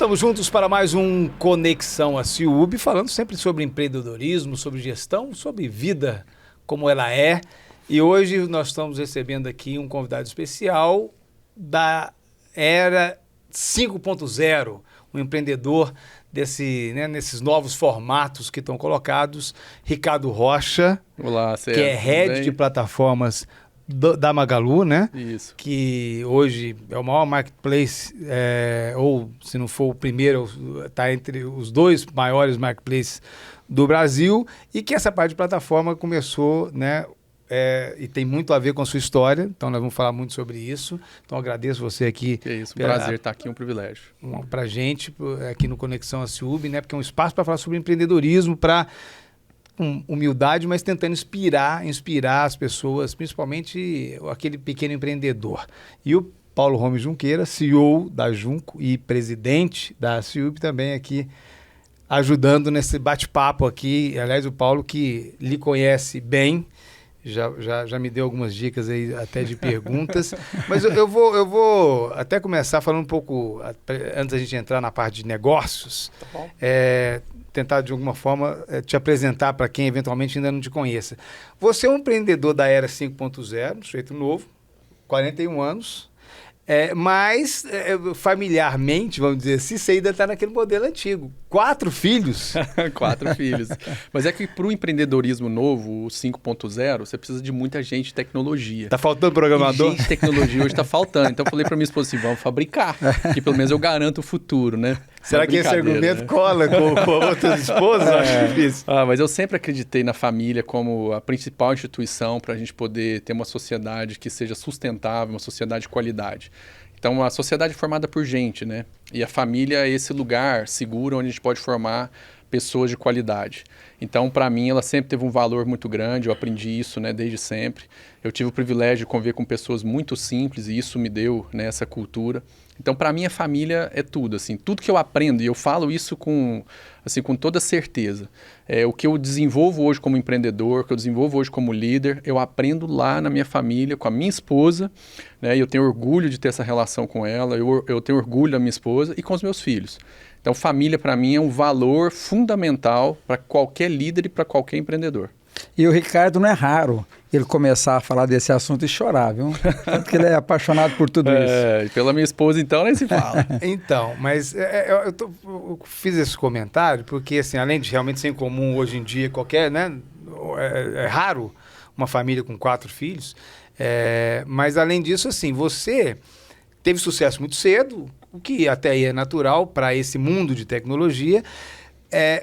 Estamos juntos para mais um Conexão AciUB, falando sempre sobre empreendedorismo, sobre gestão, sobre vida como ela é. E hoje nós estamos recebendo aqui um convidado especial da Era 5.0, um empreendedor nesses novos formatos que estão colocados, Ricardo Rocha. Olá, que é head de plataformas da Magalu, né? Isso. Que hoje é o maior marketplace, ou se não for o primeiro, está entre os dois maiores marketplaces do Brasil, e que essa parte de plataforma começou, né? E tem muito a ver com a sua história, então nós vamos falar muito sobre isso. Então agradeço você aqui. Que isso, um prazer estar aqui, um privilégio. Para gente, aqui no Conexão AciUB, né? Porque é um espaço para falar sobre empreendedorismo, com humildade, mas tentando inspirar as pessoas, principalmente aquele pequeno empreendedor. E o Paulo Romes Junqueira, CEO da Junco e presidente da AciUB, também aqui ajudando nesse bate-papo aqui. Aliás, o Paulo, que lhe conhece bem, já me deu algumas dicas aí até de perguntas, mas eu vou até começar falando um pouco, antes da gente entrar na parte de negócios, Tá bom. Tentar de alguma forma te apresentar para quem eventualmente ainda não te conheça. Você é um empreendedor da Era 5.0, sujeito novo, 41 anos, mas familiarmente, vamos dizer assim, você ainda está naquele modelo antigo. 4 filhos. 4 filhos. Mas é que para o empreendedorismo novo, o 5.0, você precisa de muita gente de tecnologia. Tá faltando programador? E gente de tecnologia hoje está faltando. Então eu falei para minha esposa assim, vamos fabricar, que pelo menos eu garanto o futuro, né? Será que esse argumento cola com outras esposas? Acho difícil. Mas eu sempre acreditei na família como a principal instituição para a gente poder ter uma sociedade que seja sustentável, uma sociedade de qualidade. Então, a sociedade é formada por gente, né? E a família é esse lugar seguro onde a gente pode formar pessoas de qualidade. Então, para mim, ela sempre teve um valor muito grande, eu aprendi isso, né, desde sempre. Eu tive o privilégio de conviver com pessoas muito simples e isso me deu, né, essa cultura. Então, para mim, a família é tudo, assim, tudo que eu aprendo, e eu falo isso com toda certeza. O que eu desenvolvo hoje como empreendedor, o que eu desenvolvo hoje como líder, eu aprendo lá na minha família, com a minha esposa, né, e eu tenho orgulho de ter essa relação com ela, eu tenho orgulho da minha esposa e com os meus filhos. Então, família, para mim, é um valor fundamental para qualquer líder e para qualquer empreendedor. E o Ricardo não é raro ele começar a falar desse assunto e chorar, viu? Tanto que ele é apaixonado por tudo isso. E pela minha esposa, então, nem se fala. Então, mas eu fiz esse comentário porque, assim, além de realmente ser incomum hoje em dia, qualquer, né? É raro uma família com 4 filhos, mas além disso, assim, você teve sucesso muito cedo, o que até aí é natural para esse mundo de tecnologia,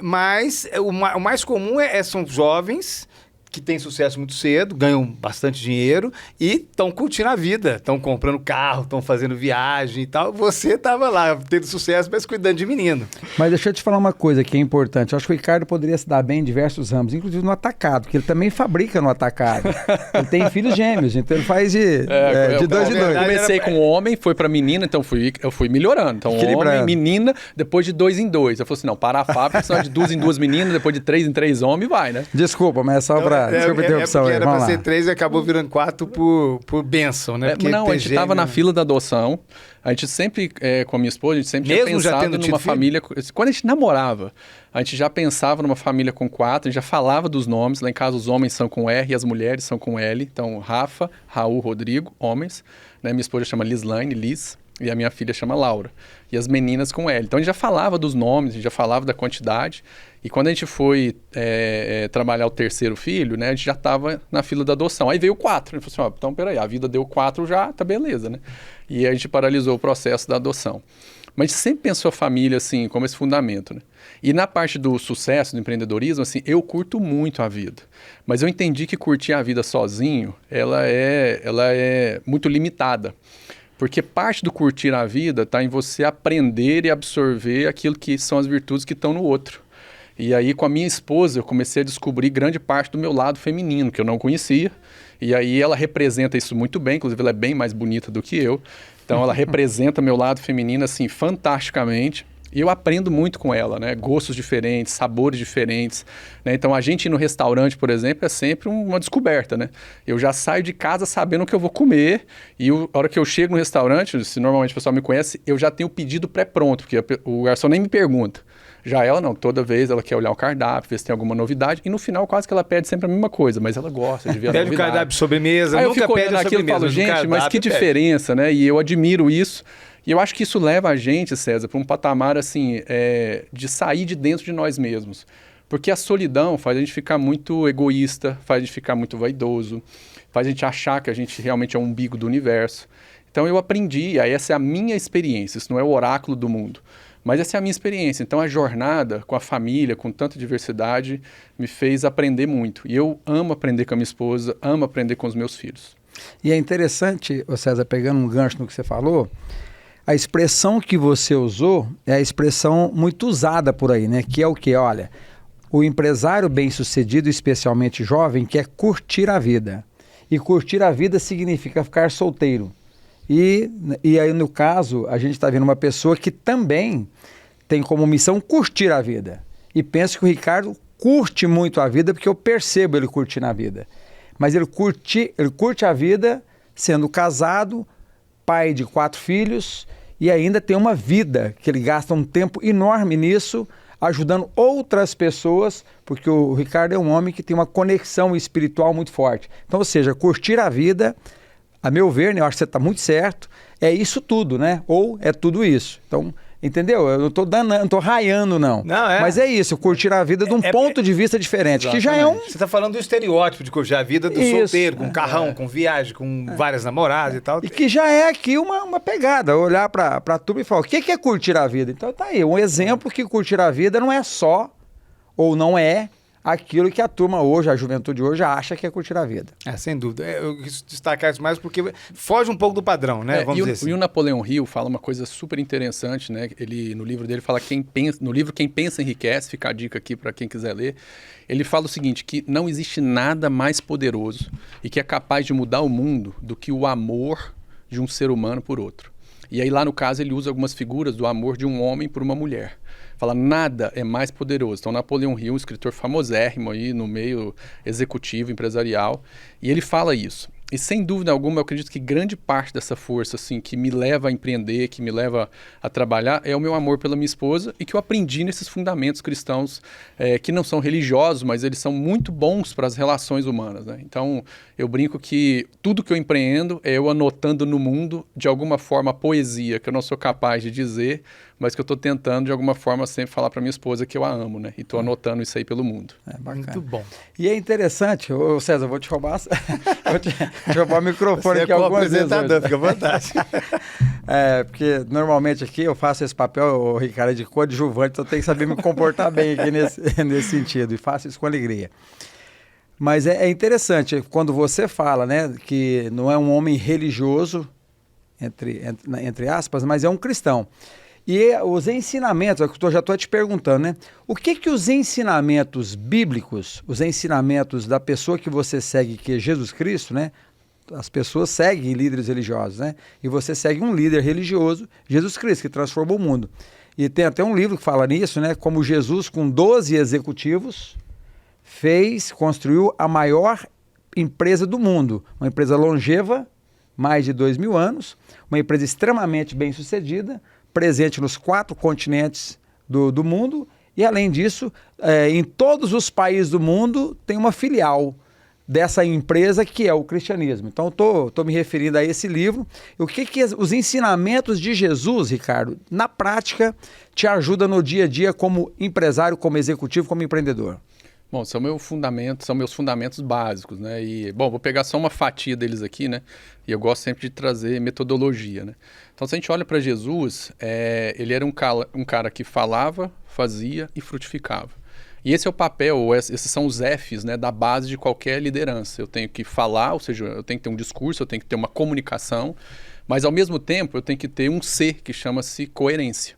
mas o mais comum são jovens que têm sucesso muito cedo, ganham bastante dinheiro e estão curtindo a vida, estão comprando carro, estão fazendo viagem e tal. Você estava lá, tendo sucesso, mas cuidando de menino. Mas deixa eu te falar uma coisa que é importante. Eu acho que o Ricardo poderia se dar bem em diversos ramos, inclusive no atacado, porque ele também fabrica no atacado. Ele tem filhos gêmeos, então ele faz de 2 em 2. Eu comecei com homem, foi para menina, então eu fui melhorando. Então, homem, menina, depois de 2 em 2. Eu falei assim, não, para a fábrica, só de 2 em 2 meninas, depois de 3 em 3 homens, vai, né? Desculpa, mas é só para... Desculpa a interrupção. Porque era para ser 3 e acabou virando 4 por bênção, né? Não, a gente estava na fila da adoção. A gente sempre, com a minha esposa, a gente sempre tinha pensado numa família... Quando a gente namorava, a gente já pensava numa família com 4, a gente já falava dos nomes. Lá em casa os homens são com R e as mulheres são com L. Então, Rafa, Raul, Rodrigo, homens. Né? Minha esposa chama Lislaine, Liz. E a minha filha chama Laura. E as meninas com L. Então, a gente já falava dos nomes, a gente já falava da quantidade. E quando a gente foi trabalhar o 3º filho, né, a gente já estava na fila da adoção. Aí veio o 4. A gente falou assim, então, peraí, a vida deu 4 já, tá beleza, né? E a gente paralisou o processo da adoção. Mas a gente sempre pensou a família, assim, como esse fundamento, né? E na parte do sucesso, do empreendedorismo, assim, eu curto muito a vida. Mas eu entendi que curtir a vida sozinho, ela é muito limitada. Porque parte do curtir a vida está em você aprender e absorver aquilo que são as virtudes que estão no outro. E aí, com a minha esposa, eu comecei a descobrir grande parte do meu lado feminino, que eu não conhecia. E aí, ela representa isso muito bem, inclusive ela é bem mais bonita do que eu. Então, ela representa meu lado feminino, assim, fantasticamente. E eu aprendo muito com ela, né? Gostos diferentes, sabores diferentes, né? Então, a gente ir no restaurante, por exemplo, é sempre uma descoberta, né? Eu já saio de casa sabendo o que eu vou comer e a hora que eu chego no restaurante, se normalmente o pessoal me conhece, eu já tenho o pedido pré-pronto, porque o garçom nem me pergunta. Já ela não, toda vez ela quer olhar o cardápio, ver se tem alguma novidade, e no final quase que ela pede sempre a mesma coisa, mas ela gosta de ver a novidade. Pede o cardápio sobremesa, aí eu fico olhando aquilo e falo, gente, mas que diferença, né? E eu admiro isso, e eu acho que isso leva a gente, César, para um patamar assim, de sair de dentro de nós mesmos. Porque a solidão faz a gente ficar muito egoísta, faz a gente ficar muito vaidoso, faz a gente achar que a gente realmente é o umbigo do universo. Então eu aprendi, essa é a minha experiência, isso não é o oráculo do mundo. Mas essa é a minha experiência. Então, a jornada com a família, com tanta diversidade, me fez aprender muito. E eu amo aprender com a minha esposa, amo aprender com os meus filhos. E é interessante, César, pegando um gancho no que você falou, a expressão que você usou é a expressão muito usada por aí, né? Que é o quê? Olha, o empresário bem-sucedido, especialmente jovem, quer curtir a vida. E curtir a vida significa ficar solteiro. E aí, no caso, a gente está vendo uma pessoa que também tem como missão curtir a vida. E penso que o Ricardo curte muito a vida, porque eu percebo ele curtindo a vida. Mas ele curte a vida sendo casado, pai de 4 filhos, e ainda tem uma vida que ele gasta um tempo enorme nisso, ajudando outras pessoas, porque o Ricardo é um homem que tem uma conexão espiritual muito forte. Então, ou seja, curtir a vida... A meu ver, né, eu acho que você está muito certo, é isso tudo, né? Ou é tudo isso. Então, entendeu? Eu não estou raiando, não. Mas é isso, curtir a vida de um ponto de vista diferente, exatamente. Que já é um... Você está falando do estereótipo de curtir a vida do solteiro, com carrão, com viagem, com várias namoradas e tal. E que já é aqui uma pegada, olhar para a turma e falar, o que é curtir a vida? Então tá aí, um exemplo que curtir a vida não é só, ou não é, aquilo que a turma hoje, a juventude hoje, acha que é curtir a vida. Sem dúvida. Eu quis destacar isso mais porque foge um pouco do padrão, né? Vamos dizer assim. E o Napoleão Hill fala uma coisa super interessante, né? Ele, no livro dele, fala no livro Quem Pensa Enriquece, fica a dica aqui para quem quiser ler. Ele fala o seguinte, que não existe nada mais poderoso e que é capaz de mudar o mundo do que o amor de um ser humano por outro. E aí lá no caso ele usa algumas figuras do amor de um homem por uma mulher. Fala, nada é mais poderoso. Então, Napoleão Hill, um escritor famosérrimo aí no meio executivo, empresarial, e ele fala isso. E sem dúvida alguma, eu acredito que grande parte dessa força assim, que me leva a empreender, que me leva a trabalhar, é o meu amor pela minha esposa e que eu aprendi nesses fundamentos cristãos que não são religiosos, mas eles são muito bons para as relações humanas, né? Então, eu brinco que tudo que eu empreendo é eu anotando no mundo, de alguma forma, a poesia que eu não sou capaz de dizer, mas que eu estou tentando, de alguma forma, sempre falar para minha esposa que eu a amo, né? E estou anotando isso aí pelo mundo. Muito bom. E é interessante, César, vou te roubar... Deixa eu roubar o microfone aqui algumas vezes. Fica à vontade. Porque normalmente aqui eu faço esse papel, o Ricardo, de coadjuvante, então eu tenho que saber me comportar bem aqui nesse sentido, e faço isso com alegria. Mas é interessante, quando você fala, né, que não é um homem religioso, entre aspas, mas é um cristão. E os ensinamentos, eu já estou te perguntando, né? O que os ensinamentos bíblicos, os ensinamentos da pessoa que você segue, que é Jesus Cristo, né? As pessoas seguem líderes religiosos, né? E você segue um líder religioso, Jesus Cristo, que transformou o mundo. E tem até um livro que fala nisso, né? Como Jesus, com 12 executivos, construiu a maior empresa do mundo. Uma empresa longeva, mais de 2.000 anos, uma empresa extremamente bem-sucedida, presente nos 4 continentes do mundo, e além disso, em todos os países do mundo tem uma filial dessa empresa que é o cristianismo. Então, estou me referindo a esse livro. O que os ensinamentos de Jesus, Ricardo, na prática, te ajudam no dia a dia como empresário, como executivo, como empreendedor? Bom, são meus fundamentos básicos, né? E, bom, vou pegar só uma fatia deles aqui, né? E eu gosto sempre de trazer metodologia, né? Então, se a gente olha para Jesus, ele era um cara que falava, fazia e frutificava. E esse é o papel, esses são os Fs, né, da base de qualquer liderança. Eu tenho que falar, ou seja, eu tenho que ter um discurso, eu tenho que ter uma comunicação, mas ao mesmo tempo eu tenho que ter um C, que chama-se coerência.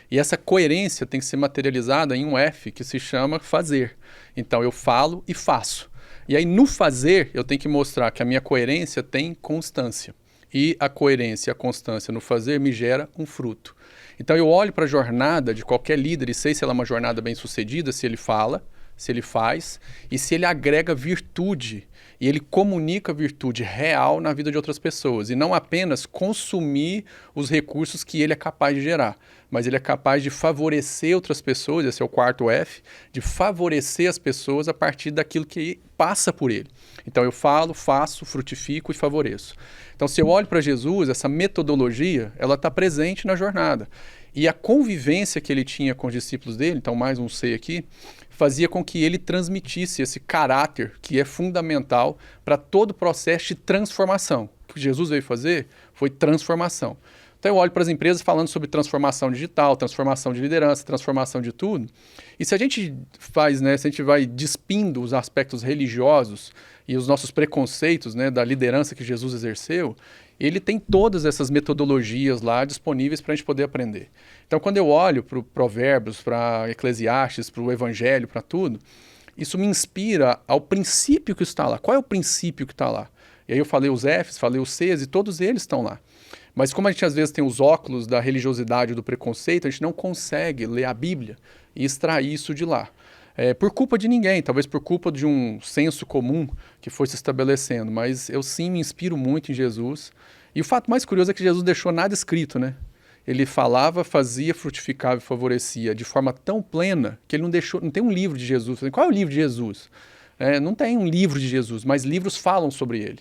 E essa coerência tem que ser materializada em um F, que se chama fazer. Então, eu falo e faço. E aí, no fazer, eu tenho que mostrar que a minha coerência tem constância. e a coerência e a constância no fazer me gera um fruto. Então eu olho para a jornada de qualquer líder e sei se ela é uma jornada bem sucedida, se ele fala, se ele faz e se ele agrega virtude e ele comunica virtude real na vida de outras pessoas e não apenas consumir os recursos que ele é capaz de gerar, mas ele é capaz de favorecer outras pessoas, esse é o quarto F, de favorecer as pessoas a partir daquilo que passa por ele. Então eu falo, faço, frutifico e favoreço. Então se eu olho para Jesus, essa metodologia, ela está presente na jornada. E a convivência que ele tinha com os discípulos dele, então mais um C aqui, fazia com que ele transmitisse esse caráter que é fundamental para todo o processo de transformação. O que Jesus veio fazer foi transformação. Então eu olho para as empresas falando sobre transformação digital, transformação de liderança, transformação de tudo. E se a gente faz, né, se a gente vai despindo os aspectos religiosos e os nossos preconceitos, né, da liderança que Jesus exerceu, ele tem todas essas metodologias lá disponíveis para a gente poder aprender. Então, quando eu olho para o Provérbios, para Eclesiastes, para o Evangelho, para tudo, isso me inspira ao princípio que está lá. Qual é o princípio que está lá? E aí eu falei os Fs, falei os Cs e todos eles estão lá. Mas como a gente às vezes tem os óculos da religiosidade, do preconceito, a gente não consegue ler a Bíblia e extrair isso de lá. Por culpa de ninguém, talvez por culpa de um senso comum que foi se estabelecendo, mas eu sim me inspiro muito em Jesus. E o fato mais curioso é que Jesus deixou nada escrito, né? Ele falava, fazia, frutificava e favorecia de forma tão plena que ele não deixou, não tem um livro de Jesus. Qual é o livro de Jesus? Não tem um livro de Jesus, mas livros falam sobre ele.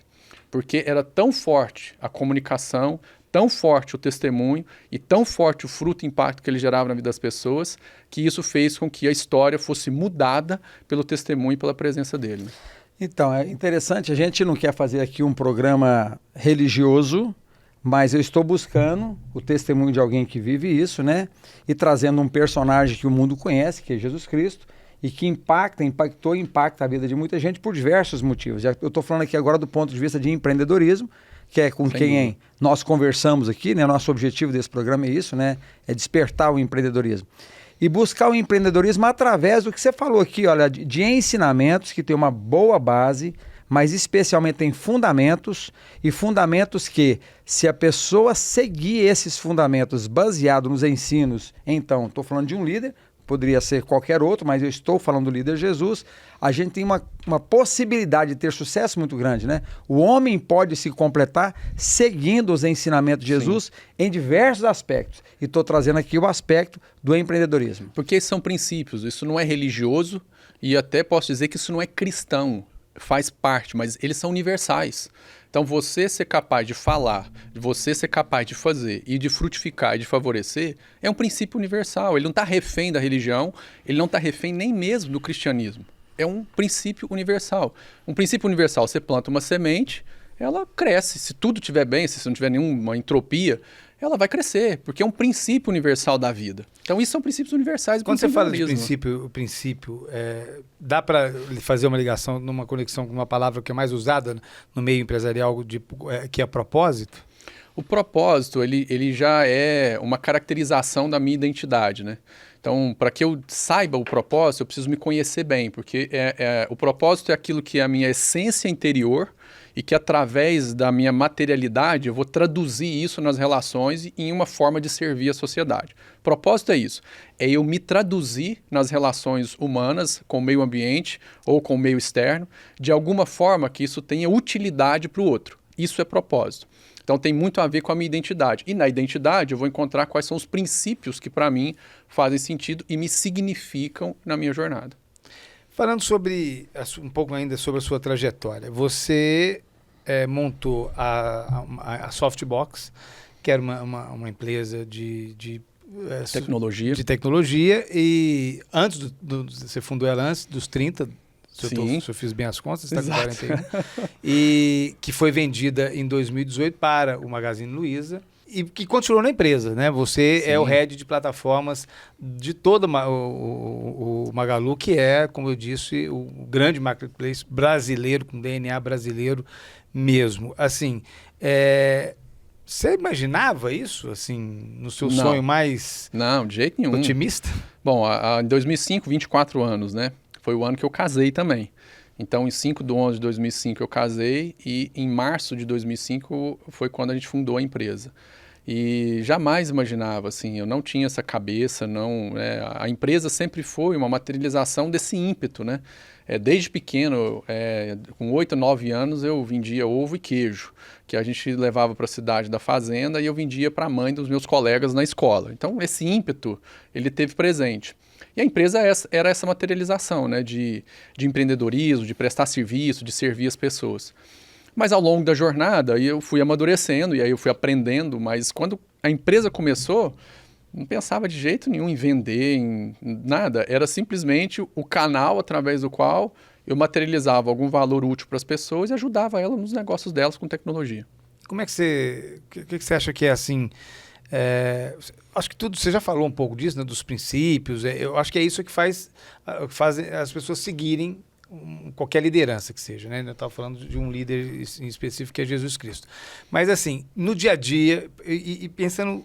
Porque era tão forte a comunicação, tão forte o testemunho e tão forte o fruto e impacto que ele gerava na vida das pessoas, que isso fez com que a história fosse mudada pelo testemunho e pela presença dele. Né? Então, é interessante, a gente não quer fazer aqui um programa religioso, mas eu estou buscando o testemunho de alguém que vive isso, né? E trazendo um personagem que o mundo conhece, que é Jesus Cristo, e que impactou e impacta a vida de muita gente por diversos motivos. Eu estou falando aqui agora do ponto de vista de empreendedorismo, que é com quem nós conversamos aqui, né? Nosso objetivo desse programa é isso, né? É despertar o empreendedorismo. E buscar o empreendedorismo através do que você falou aqui, olha, de ensinamentos que tem uma boa base, mas especialmente tem fundamentos, e fundamentos que, se a pessoa seguir esses fundamentos baseados nos ensinos, então, estou falando de um líder, poderia ser qualquer outro, mas eu estou falando do líder Jesus, a gente tem uma possibilidade de ter sucesso muito grande, né? O homem pode se completar seguindo os ensinamentos de Jesus em diversos aspectos. E estou trazendo aqui o aspecto do empreendedorismo. Porque são princípios, isso não é religioso e até posso dizer que isso não é cristão, faz parte, mas eles são universais. Então, você ser capaz de falar, você ser capaz de fazer e de frutificar e de favorecer é um princípio universal. Ele não está refém da religião, ele não está refém nem mesmo do cristianismo. É um princípio universal. Um princípio universal, você planta uma semente, ela cresce. Se tudo estiver bem, se não tiver nenhuma entropia, ela vai crescer, porque é um princípio universal da vida. Então, isso são princípios universais. Quando você fala de princípio, dá para fazer uma ligação, numa conexão com uma palavra que é mais usada no meio empresarial, que é propósito? O propósito, ele já é uma caracterização da minha identidade, né? Então, para que eu saiba o propósito, eu preciso me conhecer bem, porque o propósito é aquilo que é a minha essência interior e que, através da minha materialidade, eu vou traduzir isso nas relações e em uma forma de servir a sociedade. Propósito é isso, é eu me traduzir nas relações humanas com o meio ambiente ou com o meio externo, de alguma forma que isso tenha utilidade para o outro. Isso é propósito. Então tem muito a ver com a minha identidade. E na identidade eu vou encontrar quais são os princípios que para mim fazem sentido e me significam na minha jornada. Falando um pouco ainda sobre a sua trajetória, você montou a Softbox, que era uma empresa de tecnologia, e antes você fundou ela antes dos 30, se eu fiz bem as contas, está com 41, e que foi vendida em 2018 para o Magazine Luiza, e que continuou na empresa, né? Você é o head de plataformas de todo o Magalu, que é, como eu disse, o grande marketplace brasileiro, com DNA brasileiro mesmo. Assim, você imaginava isso, assim, no seu sonho mais Não, de jeito nenhum. Otimista? Bom, em 2005, 24 anos, né? Foi o ano que eu casei também. Então, em 5/11/2005 eu casei e em março de 2005 foi quando a gente fundou a empresa. E jamais imaginava, assim, eu não tinha essa cabeça, não, a empresa sempre foi uma materialização desse ímpeto, né? Desde pequeno, com 8, 9 anos, eu vendia ovo e queijo, que a gente levava para a cidade da fazenda e eu vendia para a mãe dos meus colegas na escola. Então, esse ímpeto, ele teve presente. E a empresa era essa materialização, né? De empreendedorismo, de prestar serviço, de servir as pessoas. Mas ao longo da jornada, eu fui amadurecendo e aí eu fui aprendendo, mas quando a empresa começou, não pensava de jeito nenhum em vender, em nada. Era simplesmente o canal através do qual eu materializava algum valor útil para as pessoas e ajudava elas nos negócios delas com tecnologia. Como é que você... O que você acha que é assim... acho que tudo, você já falou um pouco disso, né, dos princípios. Eu acho que é isso que faz as pessoas seguirem qualquer liderança que seja, né? Eu estava falando de um líder em específico que é Jesus Cristo. Mas assim, no dia a dia, e pensando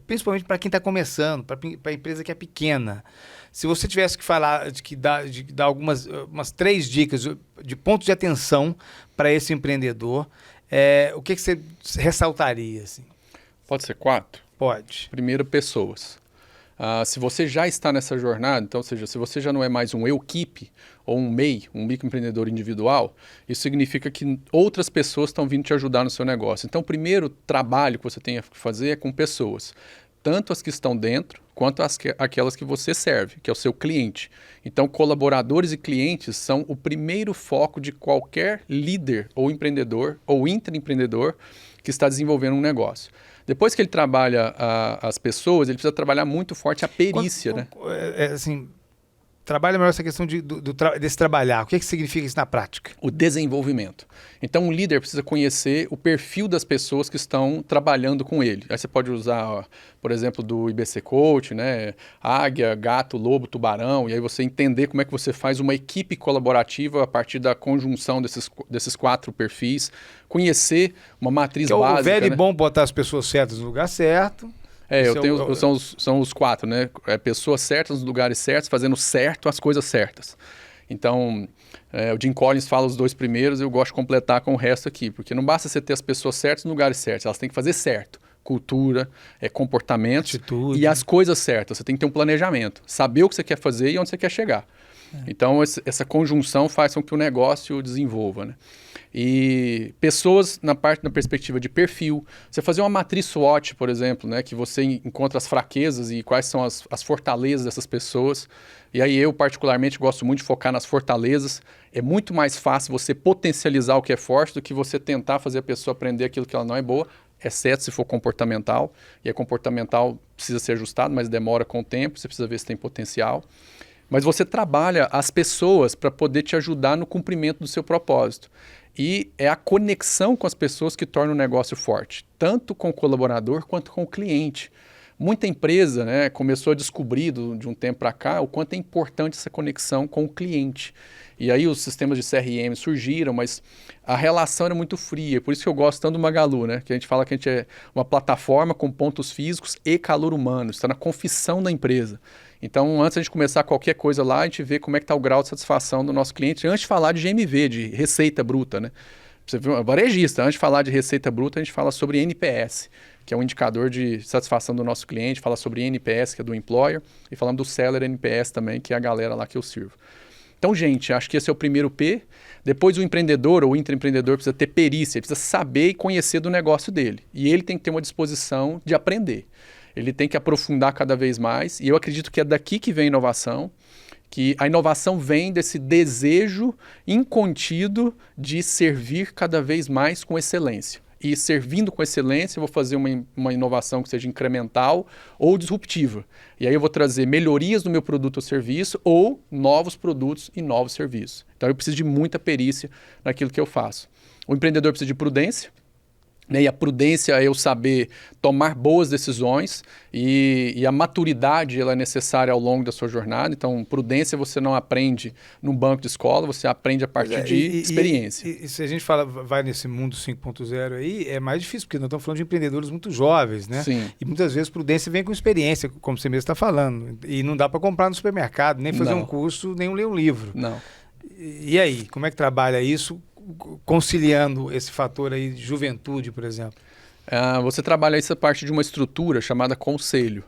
principalmente para quem está começando, para a empresa que é pequena, se você tivesse que falar, de dar umas 3 dicas de pontos de atenção para esse empreendedor, o que você ressaltaria? Assim? Pode ser 4? Pode. Primeiro, pessoas. Se você já está nessa jornada, então, ou seja, se você já não é mais um eu-keep ou um MEI, um microempreendedor individual, isso significa que outras pessoas estão vindo te ajudar no seu negócio. Então, o primeiro trabalho que você tem que fazer é com pessoas, tanto as que estão dentro, quanto aquelas que você serve, que é o seu cliente. Então, colaboradores e clientes são o primeiro foco de qualquer líder ou empreendedor ou intraempreendedor que está desenvolvendo um negócio. Depois que ele trabalha as pessoas, ele precisa trabalhar muito forte a perícia, né? Assim, trabalha melhor essa questão desse trabalhar. O que significa isso na prática? O desenvolvimento. Então, um líder precisa conhecer o perfil das pessoas que estão trabalhando com ele. Aí você pode usar, por exemplo, do IBC Coach, né? Águia, gato, lobo, tubarão. E aí você entender como é que você faz uma equipe colaborativa a partir da conjunção desses 4 perfis. Conhecer uma matriz básica. O velho, né? E bom botar as pessoas certas no lugar certo. São os 4, né? Pessoas certas nos lugares certos, fazendo certo as coisas certas. Então, o Jim Collins fala os 2 primeiros, eu gosto de completar com o resto aqui, porque não basta você ter as pessoas certas nos lugares certos, elas têm que fazer certo. Cultura, comportamento e as coisas certas. Você tem que ter um planejamento, saber o que você quer fazer e onde você quer chegar. Então, essa conjunção faz com que o negócio desenvolva, né? E pessoas na perspectiva de perfil, você fazer uma matriz SWOT, por exemplo, né, que você encontra as fraquezas e quais são as fortalezas dessas pessoas. E aí eu particularmente gosto muito de focar nas fortalezas. É muito mais fácil você potencializar o que é forte do que você tentar fazer a pessoa aprender aquilo que ela não é boa, exceto se for comportamental. E a comportamental precisa ser ajustado, mas demora com o tempo, você precisa ver se tem potencial. Mas você trabalha as pessoas para poder te ajudar no cumprimento do seu propósito. E é a conexão com as pessoas que torna o negócio forte, tanto com o colaborador quanto com o cliente. Muita empresa, né, começou a descobrir de um tempo para cá o quanto é importante essa conexão com o cliente. E aí os sistemas de CRM surgiram, mas a relação era muito fria. Por isso que eu gosto tanto do Magalu, né? Que a gente fala que a gente é uma plataforma com pontos físicos e calor humano. Está na confissão da empresa. Então, antes de começar qualquer coisa lá, a gente vê como é que está o grau de satisfação do nosso cliente, antes de falar de GMV, de receita bruta, né? Você viu, varejista, antes de falar de receita bruta, a gente fala sobre NPS, que é um indicador de satisfação do nosso cliente, fala sobre NPS, que é do employer, e falamos do seller NPS também, que é a galera lá que eu sirvo. Então, gente, acho que esse é o primeiro P. Depois, o empreendedor ou o intraempreendedor precisa ter perícia, ele precisa saber e conhecer do negócio dele. E ele tem que ter uma disposição de aprender. Ele tem que aprofundar cada vez mais. E eu acredito que é daqui que vem a inovação, que a inovação vem desse desejo incontido de servir cada vez mais com excelência. E servindo com excelência, eu vou fazer uma inovação que seja incremental ou disruptiva. E aí eu vou trazer melhorias no meu produto ou serviço ou novos produtos e novos serviços. Então eu preciso de muita perícia naquilo que eu faço. O empreendedor precisa de prudência. E a prudência é eu saber tomar boas decisões e a maturidade ela é necessária ao longo da sua jornada. Então, prudência você não aprende num banco de escola, você aprende a partir de experiência. E se a gente vai nesse mundo 5.0 aí, é mais difícil, porque nós estamos falando de empreendedores muito jovens, né? Sim. E muitas vezes prudência vem com experiência, como você mesmo está falando. E não dá para comprar no supermercado, nem fazer um curso, nem ler um livro. Não. E aí, como é que trabalha isso, conciliando esse fator aí de juventude, por exemplo? Você trabalha essa parte de uma estrutura chamada conselho.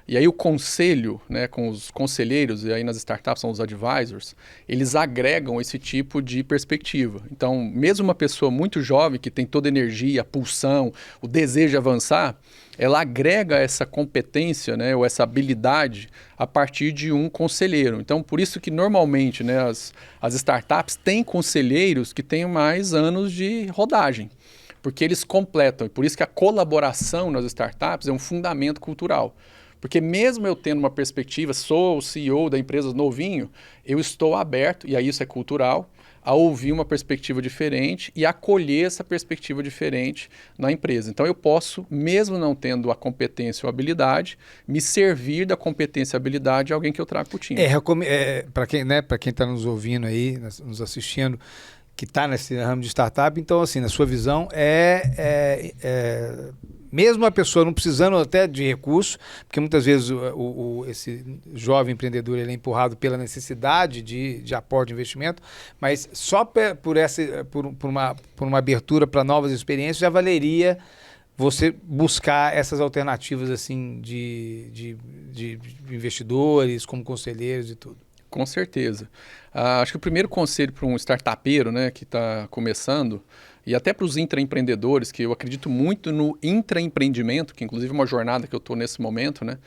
E aí o conselho, né, com os conselheiros, e aí nas startups são os advisors, eles agregam esse tipo de perspectiva. Então, mesmo uma pessoa muito jovem, que tem toda a energia, a pulsão, o desejo de avançar, ela agrega essa competência, né, ou essa habilidade a partir de um conselheiro. Então, por isso que normalmente, né, as startups têm conselheiros que têm mais anos de rodagem, porque eles completam. E por isso que a colaboração nas startups é um fundamento cultural. Porque mesmo eu tendo uma perspectiva, sou o CEO da empresa novinho, eu estou aberto, e aí isso é cultural, a ouvir uma perspectiva diferente e acolher essa perspectiva diferente na empresa. Então eu posso, mesmo não tendo a competência ou habilidade, me servir da competência e habilidade de alguém que eu trago para o time. Para quem está nos ouvindo aí, nos assistindo, que está nesse ramo de startup, então assim, na sua visão, mesmo a pessoa não precisando até de recurso, porque muitas vezes esse jovem empreendedor ele é empurrado pela necessidade de aporte de investimento, mas só por uma abertura para novas experiências já valeria você buscar essas alternativas assim de investidores, como conselheiros e tudo. Com certeza. Acho que o primeiro conselho para um startupeiro, né, que está começando, e até para os intraempreendedores, que eu acredito muito no intraempreendimento, que inclusive é uma jornada que eu estou nesse momento, né,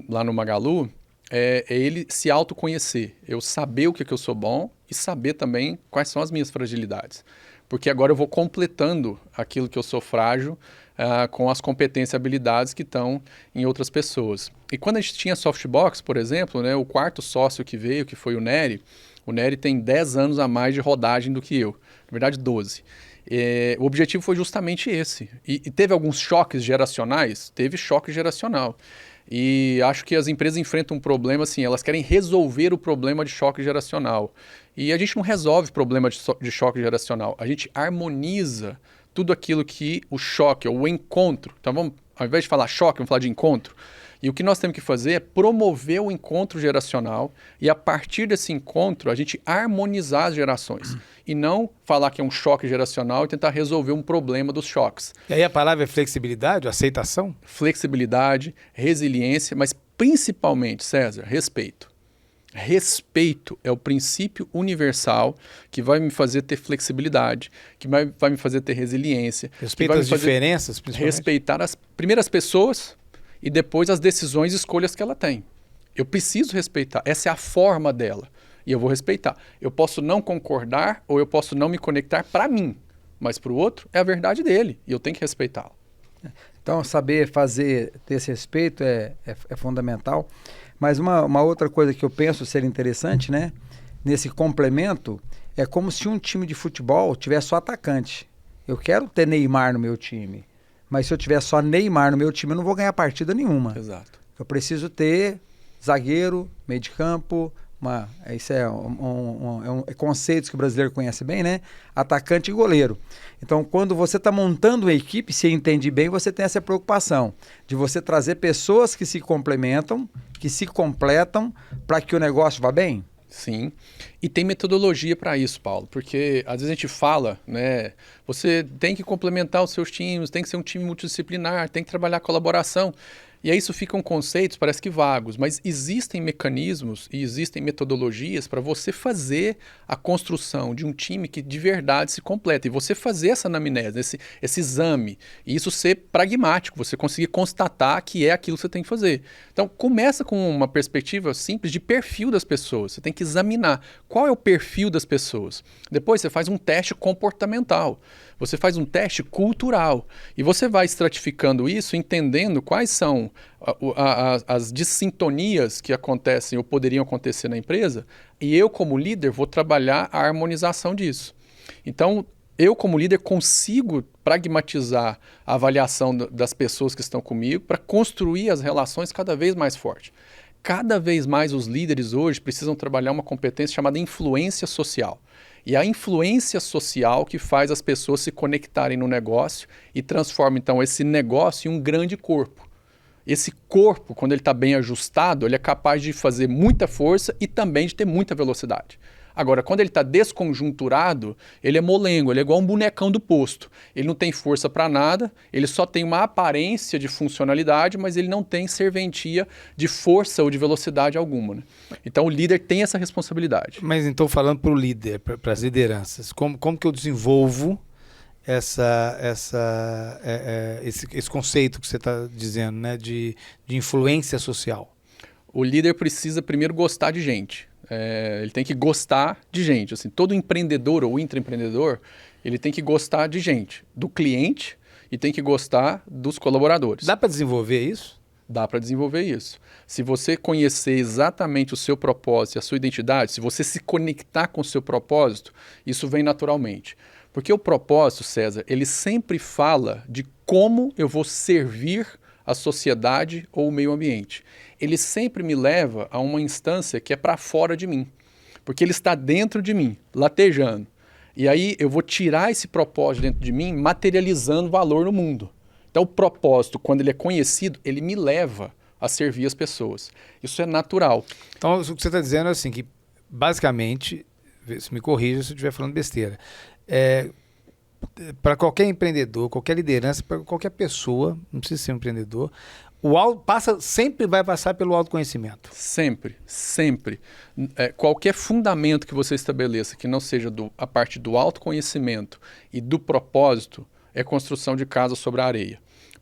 lá no Magalu, é ele se autoconhecer, eu saber o que eu sou bom e saber também quais são as minhas fragilidades. Porque agora eu vou completando aquilo que eu sou frágil com as competências e habilidades que estão em outras pessoas. E quando a gente tinha Softbox, por exemplo, né, o quarto sócio que veio, que foi o Nery tem 10 anos a mais de rodagem do que eu, na verdade 12. O objetivo foi justamente esse. E teve alguns choques geracionais? Teve choque geracional. E acho que as empresas enfrentam um problema assim, elas querem resolver o problema de choque geracional. E a gente não resolve problema de choque geracional, a gente harmoniza tudo aquilo que o choque, ou o encontro. Então vamos, ao invés de falar choque, vamos falar de encontro. E o que nós temos que fazer é promover o encontro geracional e a partir desse encontro a gente harmonizar as gerações. E não falar que é um choque geracional e tentar resolver um problema dos choques. E aí a palavra é flexibilidade, aceitação? Flexibilidade, resiliência, mas principalmente, César, respeito. Respeito é o princípio universal que vai me fazer ter flexibilidade, que vai me fazer ter resiliência. Respeito as diferenças, principalmente? Respeitar as primeiras pessoas e depois as decisões e escolhas que ela tem. Eu preciso respeitar. Essa é a forma dela. E eu vou respeitar. Eu posso não concordar ou eu posso não me conectar para mim. Mas para o outro é a verdade dele. E eu tenho que respeitá-lo. Então, saber ter esse respeito é fundamental. Mas uma outra coisa que eu penso ser interessante, né? Nesse complemento, é como se um time de futebol tivesse só atacante. Eu quero ter Neymar no meu time. Mas se eu tiver só Neymar no meu time, eu não vou ganhar partida nenhuma. Exato. Eu preciso ter zagueiro, meio de campo, isso é conceitos que o brasileiro conhece bem, né? Atacante e goleiro. Então, quando você está montando uma equipe, se entende bem, você tem essa preocupação de você trazer pessoas que se complementam, que se completam, para que o negócio vá bem? Sim, e tem metodologia para isso, Paulo, porque às vezes a gente fala, né, você tem que complementar os seus times, tem que ser um time multidisciplinar, tem que trabalhar colaboração, e aí isso ficam conceitos, parece que vagos, mas existem mecanismos e existem metodologias para você fazer a construção de um time que de verdade se completa, e você fazer essa anamnese, esse exame, e isso ser pragmático, você conseguir constatar que é aquilo que você tem que fazer. Então, começa com uma perspectiva simples de perfil das pessoas, você tem que examinar qual é o perfil das pessoas. Depois você faz um teste comportamental, você faz um teste cultural, e você vai estratificando isso, entendendo quais são as dissintonias que acontecem ou poderiam acontecer na empresa, e eu como líder vou trabalhar a harmonização disso. Então, eu como líder consigo pragmatizar a avaliação das pessoas que estão comigo para construir as relações cada vez mais fortes. Cada vez mais os líderes hoje precisam trabalhar uma competência chamada influência social. E a influência social que faz as pessoas se conectarem no negócio e transforma então esse negócio em um grande corpo. Esse corpo, quando ele está bem ajustado, ele é capaz de fazer muita força e também de ter muita velocidade. Agora, quando ele está desconjunturado, ele é molengo, ele é igual um bonecão do posto. Ele não tem força para nada, ele só tem uma aparência de funcionalidade, mas ele não tem serventia de força ou de velocidade alguma, né? Então, o líder tem essa responsabilidade. Mas então, falando para o líder, para as lideranças, como que eu desenvolvo esse conceito que você está dizendo, né, de influência social? O líder precisa primeiro gostar de gente. Ele tem que gostar de gente. Assim, todo empreendedor ou intraempreendedor, ele tem que gostar de gente, do cliente, e tem que gostar dos colaboradores. Dá para desenvolver isso? Dá para desenvolver isso. Se você conhecer exatamente o seu propósito e a sua identidade, se você se conectar com o seu propósito, isso vem naturalmente. Porque o propósito, César, ele sempre fala de como eu vou servir a sociedade ou o meio ambiente. Ele sempre me leva a uma instância que é para fora de mim, porque ele está dentro de mim, latejando. E aí eu vou tirar esse propósito dentro de mim, materializando valor no mundo. Então o propósito, quando ele é conhecido, ele me leva a servir as pessoas. Isso é natural. Então o que você está dizendo é assim, que basicamente, se me corrija se eu estiver falando besteira, para qualquer empreendedor, qualquer liderança, para qualquer pessoa, não precisa ser um empreendedor, sempre vai passar pelo autoconhecimento. Sempre, sempre. Qualquer fundamento que você estabeleça que não seja a parte do autoconhecimento e do propósito é construção de casa sobre a areia.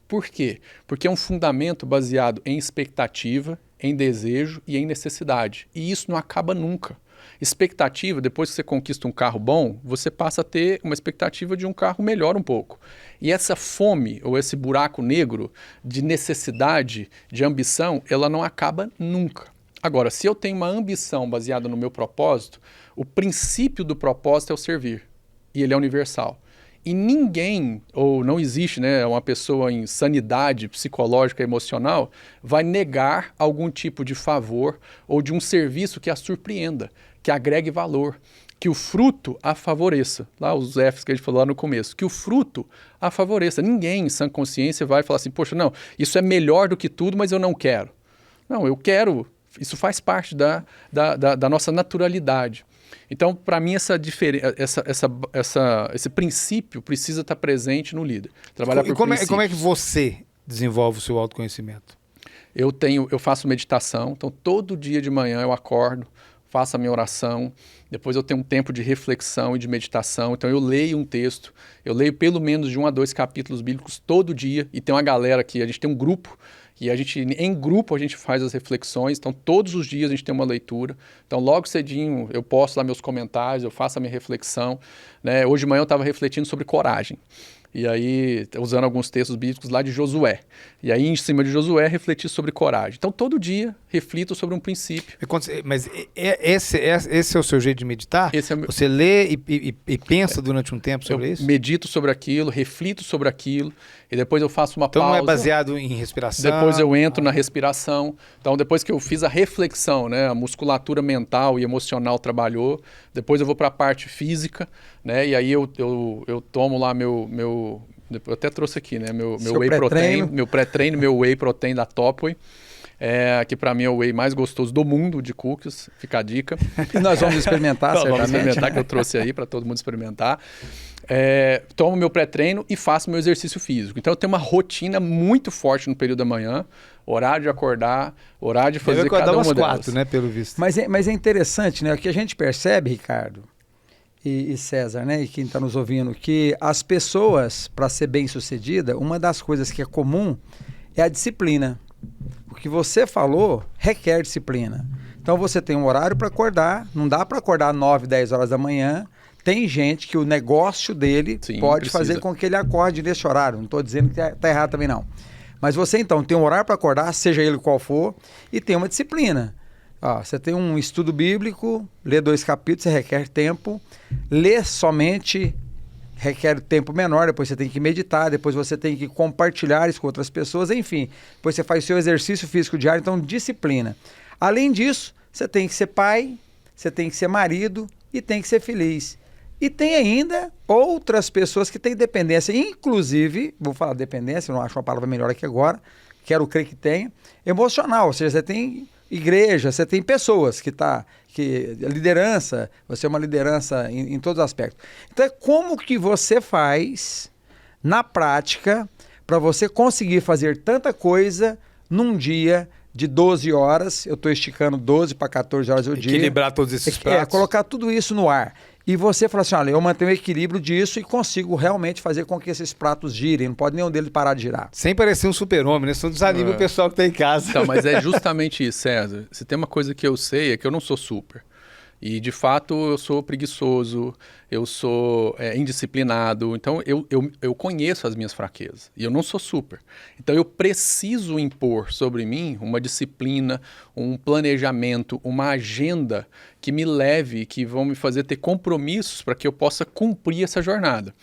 Por quê? Porque é um fundamento baseado em expectativa, em desejo e em necessidade. E isso não acaba nunca. Expectativa, depois que você conquista um carro bom, você passa a ter uma expectativa de um carro melhor um pouco. E essa fome, ou esse buraco negro de necessidade, de ambição, ela não acaba nunca. Agora, se eu tenho uma ambição baseada no meu propósito, o princípio do propósito é o servir. E ele é universal. E ninguém, ou não existe, né, uma pessoa em sanidade psicológica e emocional, vai negar algum tipo de favor ou de um serviço que a surpreenda, que agregue valor, que o fruto a favoreça. Lá os Fs que a gente falou lá no começo, que o fruto a favoreça. Ninguém em sã consciência vai falar assim, poxa, não, isso é melhor do que tudo, mas eu não quero. Não, eu quero, isso faz parte da nossa naturalidade. Então, para mim, esse princípio precisa estar presente no líder. Trabalhar por princípios. Como é que você desenvolve o seu autoconhecimento? Eu faço meditação, então todo dia de manhã eu acordo, faço a minha oração, depois eu tenho um tempo de reflexão e de meditação, então eu leio um texto, eu leio pelo menos de 1 a 2 capítulos bíblicos todo dia, e tem uma galera aqui, a gente tem um grupo, e em grupo a gente faz as reflexões, então todos os dias a gente tem uma leitura, então logo cedinho eu posto lá meus comentários, eu faço a minha reflexão, né? Hoje de manhã eu estava refletindo sobre coragem, e aí usando alguns textos bíblicos lá de Josué, e aí em cima de Josué refletir sobre coragem. Então todo dia reflito sobre um princípio. Mas esse é o seu jeito de meditar? Você lê e pensa durante um tempo sobre isso? Medito sobre aquilo, reflito sobre aquilo, e depois eu faço uma pausa. Então não é baseado em respiração? Depois eu entro na respiração. Então depois que eu fiz a reflexão, né, a musculatura mental e emocional trabalhou, depois eu vou para a parte física, né, e aí eu tomo lá eu até trouxe aqui, né, meu whey protein, meu pré-treino, meu whey protein da Topway. Que para mim é o whey mais gostoso do mundo de cookies, fica a dica. E nós vamos experimentar, certamente. Vamos experimentar, que eu trouxe aí para todo mundo experimentar. Tomo meu pré-treino e faço meu exercício físico. Então eu tenho uma rotina muito forte no período da manhã, horário de acordar, horário de fazer cada uma delas. 4, né, pelo visto. Mas é interessante, né, o que a gente percebe, Ricardo e César, né, e quem está nos ouvindo, que as pessoas, para ser bem-sucedida, uma das coisas que é comum é a disciplina. O que você falou requer disciplina. Então você tem um horário para acordar, não dá para acordar 9, 10 horas da manhã. Tem gente que o negócio dele pode fazer com que ele acorde nesse horário. Não estou dizendo que está errado também não. Mas você então tem um horário para acordar, seja ele qual for, e tem uma disciplina. Você tem um estudo bíblico, lê 2 capítulos, você requer tempo. Lê somente requer tempo menor, depois você tem que meditar, depois você tem que compartilhar isso com outras pessoas, enfim. Depois você faz o seu exercício físico diário, então disciplina. Além disso, você tem que ser pai, você tem que ser marido e tem que ser feliz. E tem ainda outras pessoas que têm dependência, inclusive, vou falar dependência, não acho uma palavra melhor aqui agora, quero crer que tenha, emocional, ou seja, você tem igreja, você tem pessoas que liderança, você é uma liderança em todos os aspectos. Então, como que você faz, na prática, para você conseguir fazer tanta coisa num dia de 12 horas, eu estou esticando 12 para 14 horas o dia. Equilibrar todos esses pratos. Colocar tudo isso no ar. E você fala assim, olha, eu mantenho o equilíbrio disso e consigo realmente fazer com que esses pratos girem. Não pode nenhum deles parar de girar. Sem parecer um super-homem, né? Senão desanima o pessoal que está em casa. Então, mas é justamente isso, César. Se tem uma coisa que eu sei é que eu não sou super. E, de fato, eu sou preguiçoso, eu sou indisciplinado. Então, eu conheço as minhas fraquezas e eu não sou super. Então, eu preciso impor sobre mim uma disciplina, um planejamento, uma agenda que me leve, que vão me fazer ter compromissos para que eu possa cumprir essa jornada.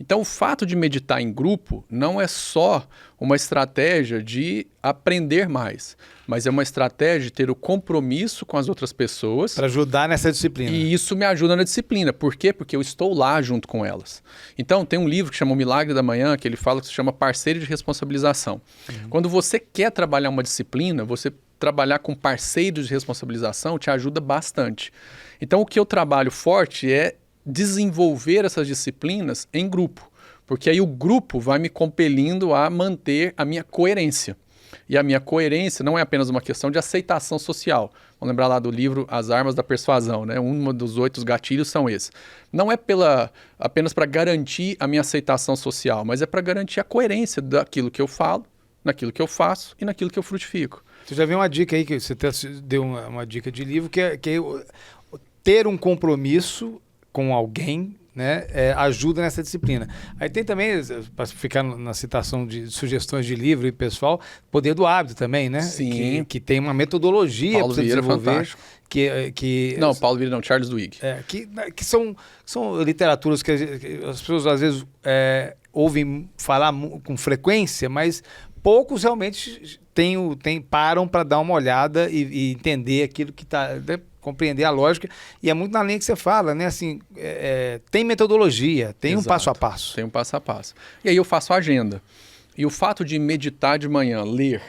Então, o fato de meditar em grupo não é só uma estratégia de aprender mais, mas é uma estratégia de ter o compromisso com as outras pessoas. Para ajudar nessa disciplina. E isso me ajuda na disciplina. Por quê? Porque eu estou lá junto com elas. Então, tem um livro que chama O Milagre da Manhã, que ele fala que se chama Parceiro de Responsabilização. Quando você quer trabalhar uma disciplina, você trabalhar com parceiros de responsabilização te ajuda bastante. Então, o que eu trabalho forte é desenvolver essas disciplinas em grupo, porque aí o grupo vai me compelindo a manter a minha coerência. E a minha coerência não é apenas uma questão de aceitação social. Vamos lembrar lá do livro As Armas da Persuasão, né? Um dos 8 gatilhos são esses. Não é apenas para garantir a minha aceitação social, mas é para garantir a coerência daquilo que eu falo, naquilo que eu faço e naquilo que eu frutifico. Você já viu uma dica aí, que você deu uma dica de livro, que é ter um compromisso com alguém, né, ajuda nessa disciplina. Aí tem também, para ficar na citação de sugestões de livro e pessoal, Poder do Hábito também, né? Sim. Que tem uma metodologia para você desenvolver. Fantástico. Não, Paulo Vieira não, Charles Duhigg. Que são literaturas que as pessoas às vezes ouvem falar com frequência, mas poucos realmente param para dar uma olhada e entender aquilo que está... Né? Compreender a lógica, e é muito na linha que você fala, né? Assim, tem metodologia, tem Exato. Um passo a passo. Tem um passo a passo. E aí eu faço a agenda. E o fato de meditar de manhã, ler,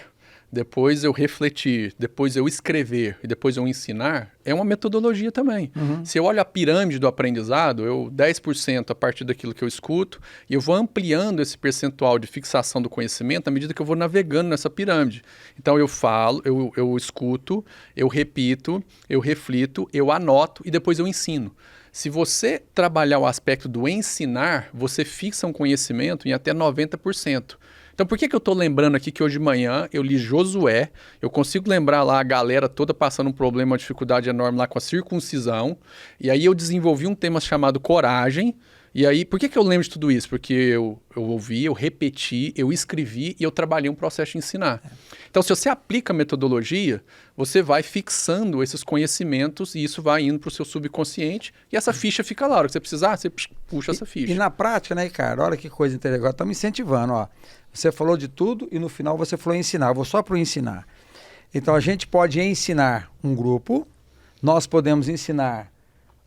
depois eu refletir, depois eu escrever e depois eu ensinar, é uma metodologia também. Se eu olho a pirâmide do aprendizado, 10% a partir daquilo que eu escuto, e eu vou ampliando esse percentual de fixação do conhecimento à medida que eu vou navegando nessa pirâmide. Então eu falo, eu escuto, eu repito, eu reflito, eu anoto e depois eu ensino. Se você trabalhar o aspecto do ensinar, você fixa um conhecimento em até 90%. Então, por que eu estou lembrando aqui que hoje de manhã eu li Josué, eu consigo lembrar lá a galera toda passando um problema, uma dificuldade enorme lá com a circuncisão, e aí eu desenvolvi um tema chamado coragem, e aí, por que eu lembro de tudo isso? Porque eu ouvi, eu repeti, eu escrevi e eu trabalhei um processo de ensinar. Então, se você aplica a metodologia, você vai fixando esses conhecimentos e isso vai indo para o seu subconsciente e essa ficha fica lá. A hora que você precisar, você puxa essa ficha. E na prática, né, Ricardo? Olha que coisa interessante. Agora estamos incentivando, ó. Você falou de tudo e no final você falou ensinar. Eu vou só para o ensinar. Então, a gente pode ensinar um grupo, nós podemos ensinar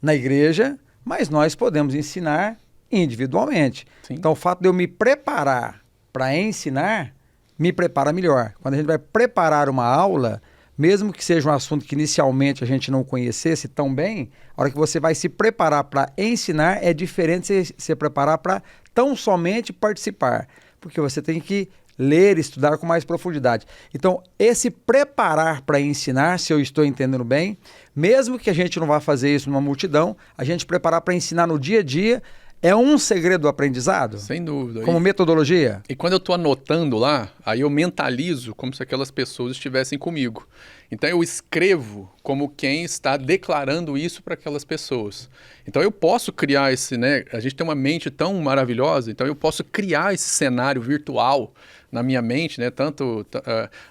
na igreja, mas nós podemos ensinar individualmente. Sim. Então, o fato de eu me preparar para ensinar, me prepara melhor. Quando a gente vai preparar uma aula, mesmo que seja um assunto que inicialmente a gente não conhecesse tão bem, a hora que você vai se preparar para ensinar, é diferente de você se preparar para tão somente participar. Porque você tem que ler e estudar com mais profundidade. Então, esse preparar para ensinar, se eu estou entendendo bem, mesmo que a gente não vá fazer isso numa multidão, a gente preparar para ensinar no dia a dia é um segredo do aprendizado? Sem dúvida. Como metodologia? E quando eu estou anotando lá, aí eu mentalizo como se aquelas pessoas estivessem comigo. Então eu escrevo como quem está declarando isso para aquelas pessoas. Então eu posso criar esse, né? A gente tem uma mente tão maravilhosa, então eu posso criar esse cenário virtual na minha mente, né? Tanto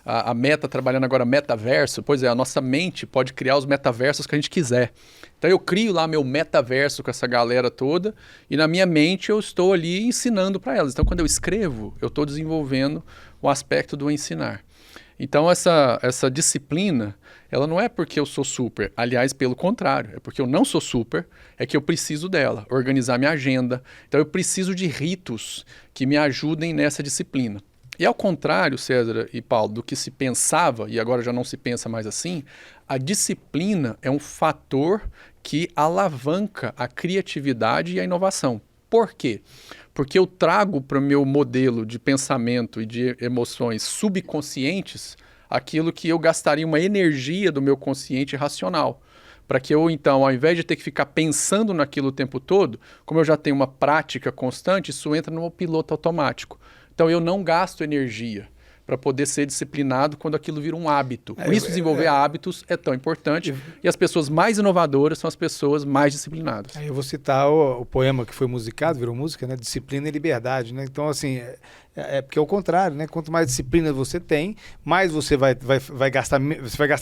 a Meta trabalhando agora metaverso, pois é, a nossa mente pode criar os metaversos que a gente quiser. Então eu crio lá meu metaverso com essa galera toda e na minha mente eu estou ali ensinando para elas. Então quando eu escrevo, eu estou desenvolvendo o aspecto do ensinar. Então essa disciplina, ela não é porque eu sou super, aliás, pelo contrário, é porque eu não sou super, é que eu preciso dela, organizar minha agenda. Então eu preciso de ritos que me ajudem nessa disciplina. E ao contrário, César e Paulo, do que se pensava, e agora já não se pensa mais assim, a disciplina é um fator que alavanca a criatividade e a inovação. Por quê? Porque eu trago para o meu modelo de pensamento e de emoções subconscientes aquilo que eu gastaria uma energia do meu consciente racional. Para que eu, então, ao invés de ter que ficar pensando naquilo o tempo todo, como eu já tenho uma prática constante, isso entra no piloto automático. Então, eu não gasto energia para poder ser disciplinado quando aquilo vira um hábito. Por isso, desenvolver hábitos é tão importante. E as pessoas mais inovadoras são as pessoas mais disciplinadas. Eu vou citar o poema que foi musicado, virou música, né? Disciplina e liberdade, né? Então, assim, porque é o contrário, né? Quanto mais disciplina você tem, mais você vai gastar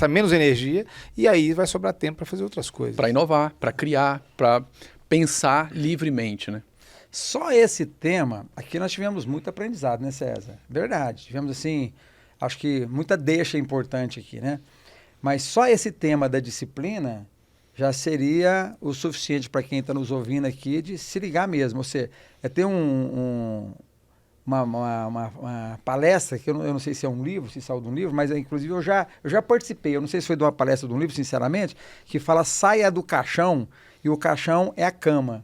menos energia e aí vai sobrar tempo para fazer outras coisas. Para inovar, para criar, para pensar livremente, né? Só esse tema, aqui nós tivemos muito aprendizado, né, César? Verdade. Tivemos, assim, acho que muita deixa importante aqui, né? Mas só esse tema da disciplina já seria o suficiente para quem está nos ouvindo aqui de se ligar mesmo. Ou seja, é ter uma palestra, que eu não sei se é um livro, se saiu de um livro, mas inclusive eu já participei, eu não sei se foi de uma palestra de um livro, sinceramente, que fala saia do caixão, e o caixão é a cama.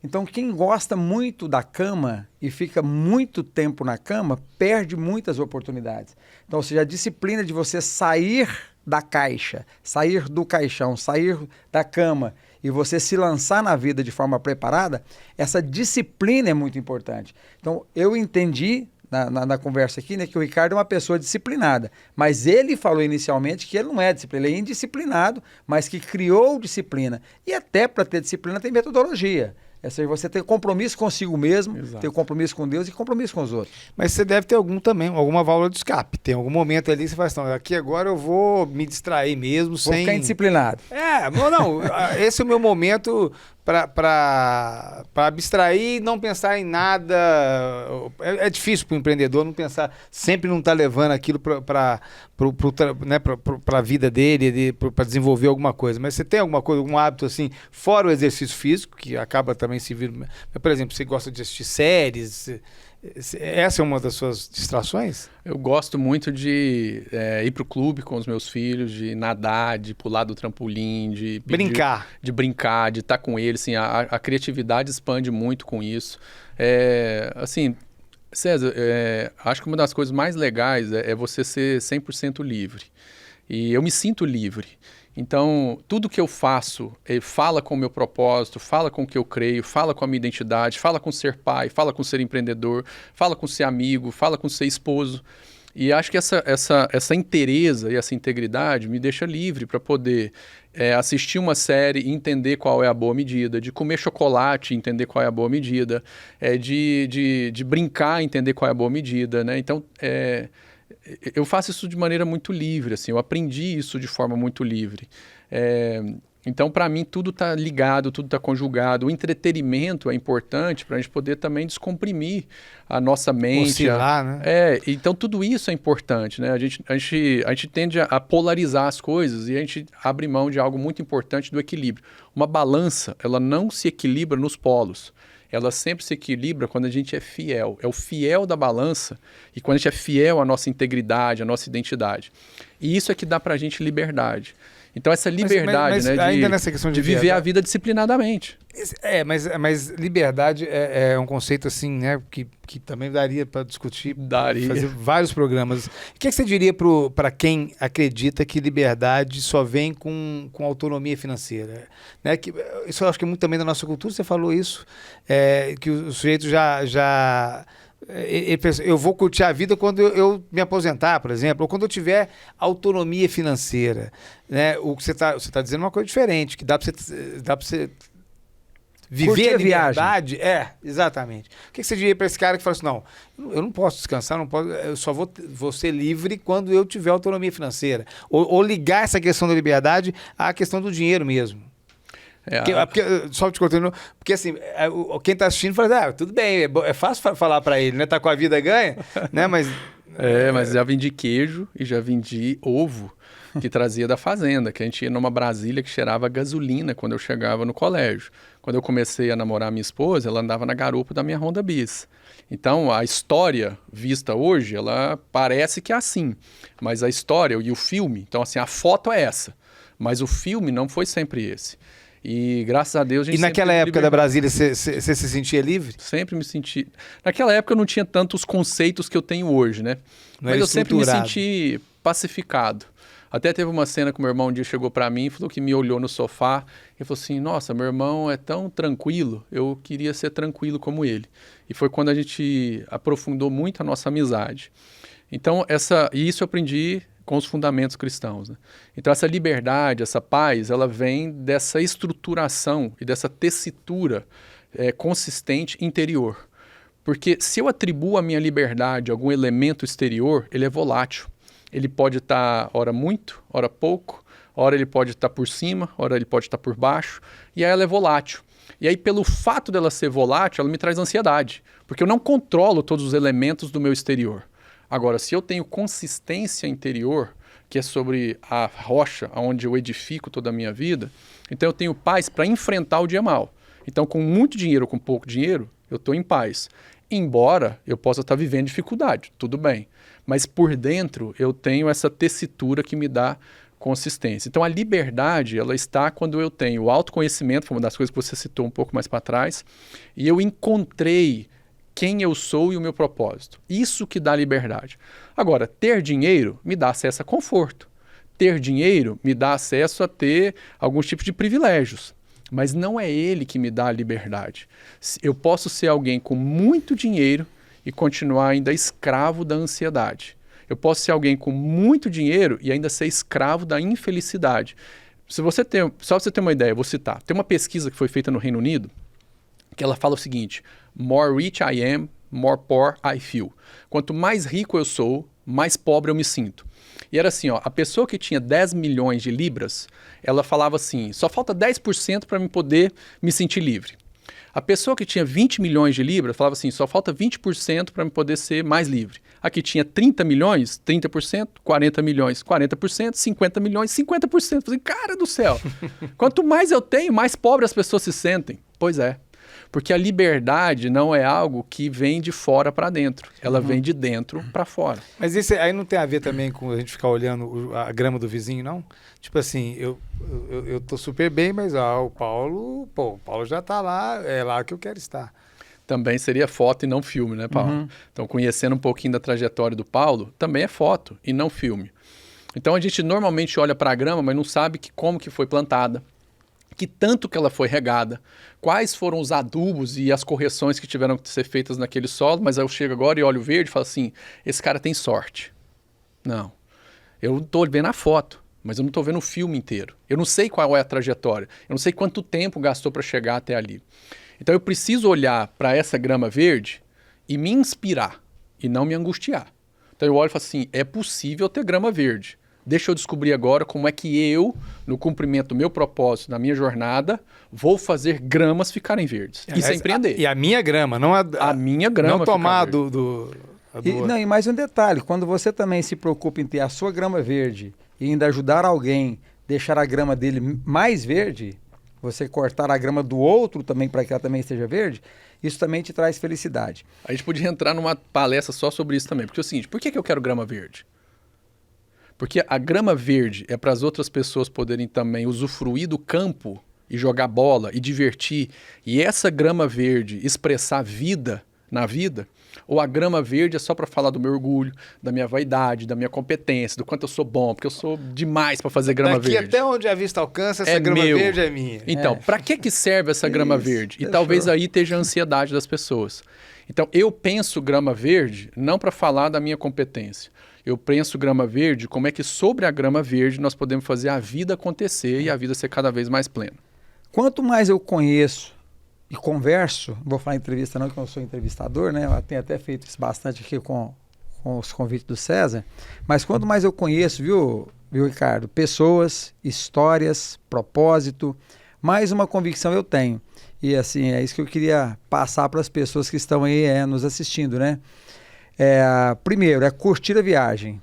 Então, quem gosta muito da cama e fica muito tempo na cama, perde muitas oportunidades. Então, ou seja, a disciplina de você sair da caixa, sair do caixão, sair da cama e você se lançar na vida de forma preparada, essa disciplina é muito importante. Então, eu entendi na conversa aqui, né, que o Ricardo é uma pessoa disciplinada, mas ele falou inicialmente que ele não é disciplinado, ele é indisciplinado, mas que criou disciplina. E até para ter disciplina tem metodologia. É seja, você ter compromisso consigo mesmo, Exato. Ter compromisso com Deus e compromisso com os outros. Mas você deve ter alguma válvula de escape. Tem algum momento ali que você fala assim, aqui agora eu vou me distrair mesmo, vou ficar indisciplinado. Não, esse é o meu momento para abstrair e não pensar em nada. É difícil para o empreendedor não pensar, sempre não estar levando aquilo para a vida dele, para desenvolver alguma coisa. Mas você tem alguma coisa, algum hábito assim, fora o exercício físico, que acaba também se vir. Por exemplo, você gosta de assistir séries? Essa é uma das suas distrações? Eu gosto muito de ir para o clube com os meus filhos, de nadar, de pular do trampolim, de brincar. De brincar, de estar com eles. Assim, a criatividade expande muito com isso. Assim, César, acho que uma das coisas mais legais é você ser 100% livre. E eu me sinto livre. Então, tudo que eu faço fala com o meu propósito, fala com o que eu creio, fala com a minha identidade, fala com ser pai, fala com ser empreendedor, fala com ser amigo, fala com ser esposo. E acho que essa inteireza e essa integridade me deixa livre para poder assistir uma série e entender qual é a boa medida, de comer chocolate e entender qual é a boa medida, de brincar e entender qual é a boa medida, né? Então, eu faço isso de maneira muito livre, assim, eu aprendi isso de forma muito livre. Então, para mim, tudo está ligado, tudo está conjugado. O entretenimento é importante para a gente poder também descomprimir a nossa mente. Oscilar, né? Então, tudo isso é importante, né? A gente tende a polarizar as coisas e a gente abre mão de algo muito importante do equilíbrio. Uma balança, ela não se equilibra nos polos. Ela sempre se equilibra quando a gente é fiel. É o fiel da balança e quando a gente é fiel à nossa integridade, à nossa identidade. E isso é que dá pra gente liberdade. Então essa liberdade, né, ainda nessa questão de viver a vida disciplinadamente. Mas liberdade é um conceito assim, né, que também daria para discutir, fazer vários programas. O que você diria para quem acredita que liberdade só vem com autonomia financeira? Né? Isso eu acho que é muito também da nossa cultura, você falou isso, que o sujeito já ele pensa, eu vou curtir a vida quando eu me aposentar, por exemplo, ou quando eu tiver autonomia financeira, né? O que você tá dizendo é uma coisa diferente, que dá para você viver a liberdade. Exatamente. O que você diria para esse cara que fala assim, não, eu não posso descansar, eu só vou ser livre quando eu tiver autonomia financeira, ou ligar essa questão da liberdade à questão do dinheiro mesmo. Só te contando, porque assim, quem está assistindo fala, tudo bem, é fácil falar para ele, né? Tá com a vida ganha, né? Mas já vendi queijo e já vendi ovo que trazia da fazenda, que a gente ia numa Brasília que cheirava gasolina quando eu chegava no colégio. quando eu comecei a namorar minha esposa, ela andava na garupa da minha Honda Bis. Então, a história vista hoje, ela parece que é assim. Mas a história e o filme, então assim, a foto é essa. Mas o filme não foi sempre esse. E graças a Deus a gente. E naquela época da Brasília, você se sentia livre? Sempre me senti. Naquela época eu não tinha tantos conceitos que eu tenho hoje, né? Mas eu sempre me senti pacificado. Até teve uma cena que o meu irmão um dia chegou para mim e falou que me olhou no sofá e falou assim, nossa, meu irmão é tão tranquilo, eu queria ser tranquilo como ele. E foi quando a gente aprofundou muito a nossa amizade. Então, isso eu aprendi com os fundamentos cristãos, né? Então, essa liberdade, essa paz, ela vem dessa estruturação e dessa tessitura consistente interior. Porque se eu atribuo a minha liberdade a algum elemento exterior, ele é volátil. Ele pode estar, ora muito, ora pouco, ora ele pode estar por cima, ora ele pode estar por baixo, e aí ela é volátil. E aí, pelo fato dela ser volátil, ela me traz ansiedade, porque eu não controlo todos os elementos do meu exterior. Agora, se eu tenho consistência interior, que é sobre a rocha onde eu edifico toda a minha vida, então eu tenho paz para enfrentar o dia mal. Então, com muito dinheiro ou com pouco dinheiro, eu estou em paz. Embora eu possa estar vivendo dificuldade, tudo bem. Mas por dentro eu tenho essa tessitura que me dá consistência. Então a liberdade, ela está quando eu tenho o autoconhecimento, foi uma das coisas que você citou um pouco mais para trás, e eu encontrei quem eu sou e o meu propósito. Isso que dá liberdade. Agora, ter dinheiro me dá acesso a conforto. Ter dinheiro me dá acesso a ter alguns tipos de privilégios. Mas não é ele que me dá a liberdade. Eu posso ser alguém com muito dinheiro e continuar ainda escravo da ansiedade. Eu posso ser alguém com muito dinheiro e ainda ser escravo da infelicidade. Só para você ter uma ideia, eu vou citar. Tem uma pesquisa que foi feita no Reino Unido que ela fala o seguinte: more rich I am, more poor I feel. Quanto mais rico eu sou, mais pobre eu me sinto. E era assim, ó, a pessoa que tinha 10 milhões de libras, ela falava assim, só falta 10% para eu poder me sentir livre. A pessoa que tinha 20 milhões de libras falava assim, só falta 20% para eu poder ser mais livre. A que tinha 30 milhões, 30%, 40 milhões, 40%, 50 milhões, 50%. Eu falei, cara do céu, quanto mais eu tenho, mais pobre as pessoas se sentem. Pois é. Porque a liberdade não é algo que vem de fora para dentro. Ela vem de dentro para fora. Mas isso aí não tem a ver também com a gente ficar olhando a grama do vizinho, não? Tipo assim, eu tô super bem, mas o Paulo já tá lá, é lá que eu quero estar. Também seria foto e não filme, né, Paulo? Então, conhecendo um pouquinho da trajetória do Paulo, também é foto e não filme. Então, a gente normalmente olha para a grama, mas não sabe como que foi plantada, que tanto que ela foi regada, quais foram os adubos e as correções que tiveram que ser feitas naquele solo, mas aí eu chego agora e olho verde e falo assim, esse cara tem sorte. Não. Eu estou vendo a foto, mas eu não estou vendo o filme inteiro. Eu não sei qual é a trajetória, eu não sei quanto tempo gastou para chegar até ali. Então eu preciso olhar para essa grama verde e me inspirar e não me angustiar. Então eu olho e falo assim, é possível ter grama verde. Deixa eu descobrir agora como é que eu, no cumprimento do meu propósito, na minha jornada, vou fazer gramas ficarem verdes. Isso é empreender. E a minha grama, não a minha grama. Não tomar e mais um detalhe, quando você também se preocupa em ter a sua grama verde e ainda ajudar alguém, deixar a grama dele mais verde, você cortar a grama do outro também para que ela também esteja verde, isso também te traz felicidade. A gente podia entrar numa palestra só sobre isso também, porque é o seguinte, por que eu quero grama verde? Porque a grama verde é para as outras pessoas poderem também usufruir do campo e jogar bola e divertir. E essa grama verde expressar vida na vida, ou a grama verde é só para falar do meu orgulho, da minha vaidade, da minha competência, do quanto eu sou bom, porque eu sou demais para fazer grama verde. Daqui até onde a vista alcança, essa grama verde é minha. Então, para que serve essa grama verde? E talvez aí esteja a ansiedade das pessoas. Então, eu penso grama verde não para falar da minha competência. Eu penso grama verde, como é que sobre a grama verde nós podemos fazer a vida acontecer e a vida ser cada vez mais plena. Quanto mais eu conheço e converso, não vou falar entrevista não, que eu não sou entrevistador, né? Eu tenho até feito isso bastante aqui com os convites do César, mas quanto mais eu conheço, viu, Ricardo, pessoas, histórias, propósito, mais uma convicção eu tenho. E assim, é isso que eu queria passar para as pessoas que estão aí nos assistindo, né? Primeiro, é curtir a viagem.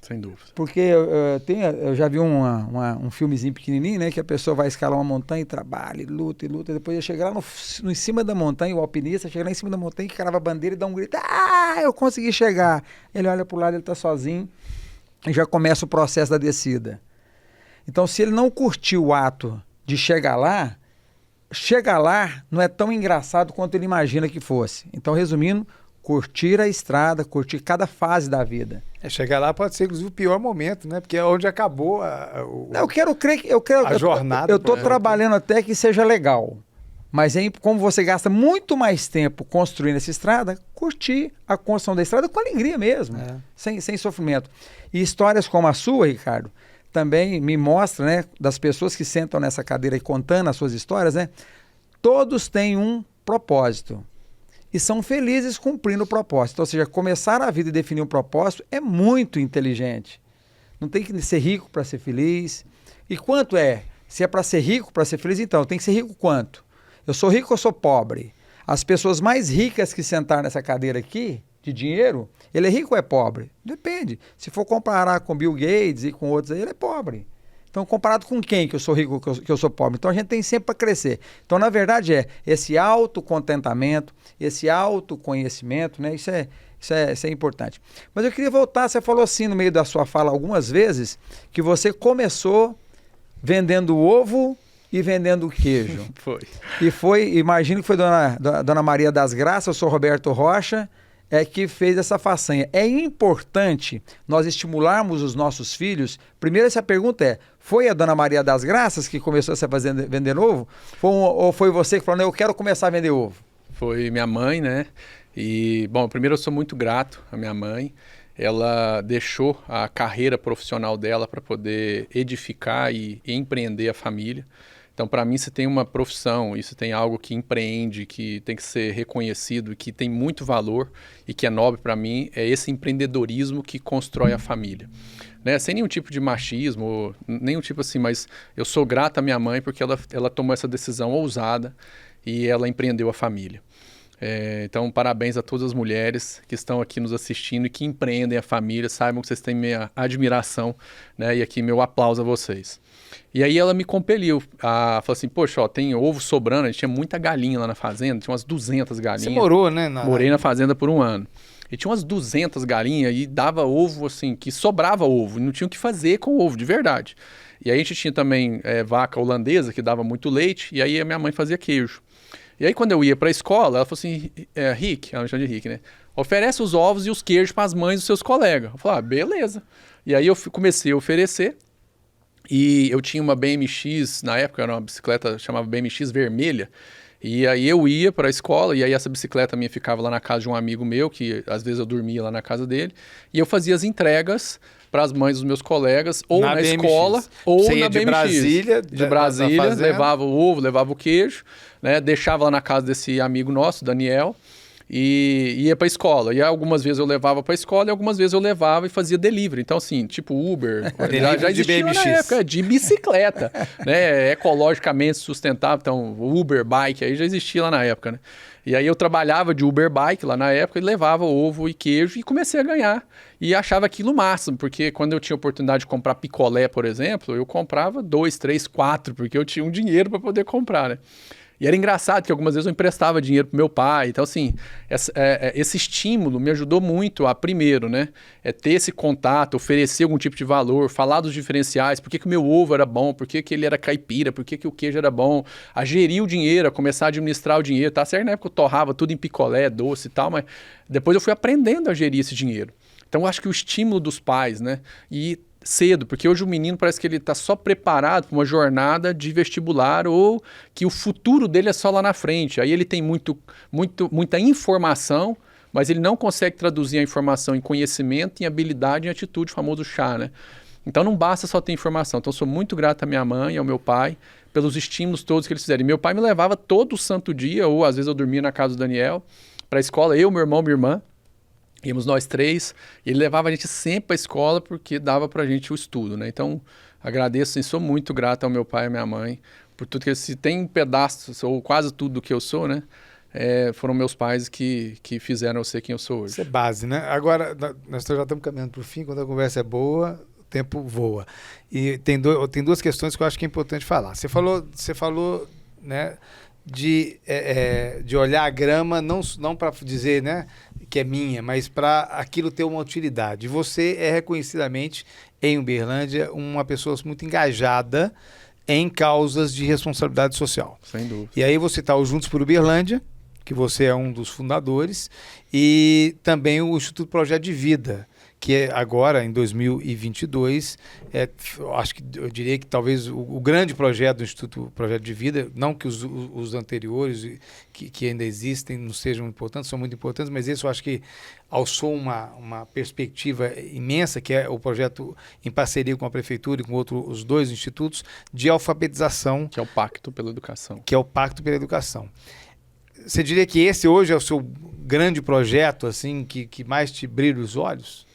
Sem dúvida. Porque eu já vi um filmezinho pequenininho, né? Que a pessoa vai escalar uma montanha e trabalha, e luta, depois ele chega lá em cima da montanha, o alpinista chega lá em cima da montanha, crava a bandeira e dá um grito, eu consegui chegar. Ele olha pro lado, ele tá sozinho e já começa o processo da descida. Então, se ele não curtiu o ato de chegar lá não é tão engraçado quanto ele imagina que fosse. Então, resumindo, curtir a estrada, curtir cada fase da vida. Chegar lá pode ser, inclusive, o pior momento, né? Porque é onde acabou eu quero crer que... a jornada. Eu estou trabalhando até que seja legal. Mas como você gasta muito mais tempo construindo essa estrada, curtir a construção da estrada com alegria mesmo, sem sofrimento. E histórias como a sua, Ricardo, também me mostram, né, das pessoas que sentam nessa cadeira e contando as suas histórias, né? Todos têm um propósito. E são felizes cumprindo o propósito. Ou seja, começar a vida e definir um propósito é muito inteligente. Não tem que ser rico para ser feliz. E quanto é? Se é para ser rico, para ser feliz, então tem que ser rico quanto? Eu sou rico ou sou pobre? As pessoas mais ricas que sentaram nessa cadeira aqui, de dinheiro, ele é rico ou é pobre? Depende. Se for comparar com Bill Gates e com outros aí, ele é pobre. Então, comparado com quem que eu sou rico, que eu sou pobre? Então, a gente tem sempre para crescer. Então, na verdade, esse autocontentamento, esse autoconhecimento, né? Isso é importante. Mas eu queria voltar, você falou assim no meio da sua fala algumas vezes, que você começou vendendo ovo e vendendo queijo. Imagino que foi Dona Maria das Graças, eu sou Roberto Rocha, que fez essa façanha. É importante nós estimularmos os nossos filhos. Primeiro, essa pergunta foi a Dona Maria das Graças que começou a vender ovo? Ou foi você que falou, eu quero começar a vender ovo? Foi minha mãe, né? E, bom, primeiro eu sou muito grato à minha mãe. Ela deixou a carreira profissional dela para poder edificar e empreender a família. Então, para mim, se tem uma profissão, isso tem algo que empreende, que tem que ser reconhecido, que tem muito valor e que é nobre para mim, é esse empreendedorismo que constrói a família. Né? Sem nenhum tipo de machismo, nenhum tipo assim, mas eu sou grato à minha mãe porque ela tomou essa decisão ousada e ela empreendeu a família. Então, parabéns a todas as mulheres que estão aqui nos assistindo e que empreendem a família. Saibam que vocês têm minha admiração, né? E aqui meu aplauso a vocês. E aí ela me compeliu a falar assim, poxa, tem ovo sobrando, a gente tinha muita galinha lá na fazenda, tinha umas 200 galinhas. Você morou, né? Morei na fazenda por 1 ano. E tinha umas 200 galinhas e dava ovo, assim, que sobrava ovo, não tinha o que fazer com o ovo, de verdade. E aí a gente tinha também vaca holandesa, que dava muito leite, e aí a minha mãe fazia queijo. E aí, quando eu ia para a escola, ela falou assim, Rick, ela me chama de Rick, né? Oferece os ovos e os queijos para as mães dos seus colegas. Eu falei, beleza. E aí eu comecei a oferecer, e eu tinha uma BMX, na época era uma bicicleta, chamava BMX vermelha, e aí eu ia para a escola, e aí essa bicicleta minha ficava lá na casa de um amigo meu, que às vezes eu dormia lá na casa dele, e eu fazia as entregas para as mães dos meus colegas, ou na escola, ou na BMX. De Brasília, levava o ovo, levava o queijo, né? Deixava lá na casa desse amigo nosso, Daniel, e ia para a escola. E algumas vezes eu levava para a escola e algumas vezes eu levava e fazia delivery. Então, assim, tipo Uber, já existia na época, de bicicleta, né? Ecologicamente sustentável. Então, Uber, bike, aí já existia lá na época, né? E aí eu trabalhava de Uber Bike lá na época e levava ovo e queijo e comecei a ganhar. E achava aquilo o máximo, porque quando eu tinha oportunidade de comprar picolé, por exemplo, eu comprava 2, 3, 4, porque eu tinha um dinheiro para poder comprar, né? E era engraçado que algumas vezes eu emprestava dinheiro pro meu pai. Então, assim, esse estímulo me ajudou muito a, primeiro, né? Ter esse contato, oferecer algum tipo de valor, falar dos diferenciais, por que o meu ovo era bom, por que ele era caipira, por que o queijo era bom, a gerir o dinheiro, a começar a administrar o dinheiro. Tá certo, na época eu torrava tudo em picolé, doce e tal, mas depois eu fui aprendendo a gerir esse dinheiro. Então, eu acho que o estímulo dos pais, né? E cedo, porque hoje o menino parece que ele está só preparado para uma jornada de vestibular ou que o futuro dele é só lá na frente. Aí ele tem muita informação, mas ele não consegue traduzir a informação em conhecimento, em habilidade, em atitude, o famoso chá, né? Então não basta só ter informação. Então eu sou muito grato à minha mãe e ao meu pai pelos estímulos todos que eles fizeram. E meu pai me levava todo santo dia, ou às vezes eu dormia na casa do Daniel, para a escola, eu, meu irmão, minha irmã. Íamos nós 3, e ele levava a gente sempre para a escola porque dava para a gente o estudo, né? Então, agradeço e sou muito grato ao meu pai e à minha mãe por tudo que eles... Se tem um pedaço, ou quase tudo do que eu sou, né? foram meus pais que fizeram eu ser quem eu sou hoje. Isso é base, né? Agora, nós já estamos caminhando para o fim, quando a conversa é boa, o tempo voa. E tem duas questões que eu acho que é importante falar. Você falou, né, de olhar a grama, não para dizer, né, que é minha, mas para aquilo ter uma utilidade. Você é reconhecidamente, em Uberlândia, uma pessoa muito engajada em causas de responsabilidade social. Sem dúvida. E aí você está o Juntos por Uberlândia, que você é um dos fundadores, e também o Instituto Projeto de Vida, que agora, em 2022, eu diria que talvez o grande projeto do Instituto Projeto de Vida, não que os anteriores, que ainda existem, não sejam importantes, são muito importantes, mas esse eu acho que alçou uma perspectiva imensa, que é o projeto em parceria com a Prefeitura e com os dois institutos, de alfabetização. Que é o Pacto pela Educação. Que é o Pacto pela Educação. Você diria que esse hoje é o seu grande projeto, assim, que mais te brilha os olhos?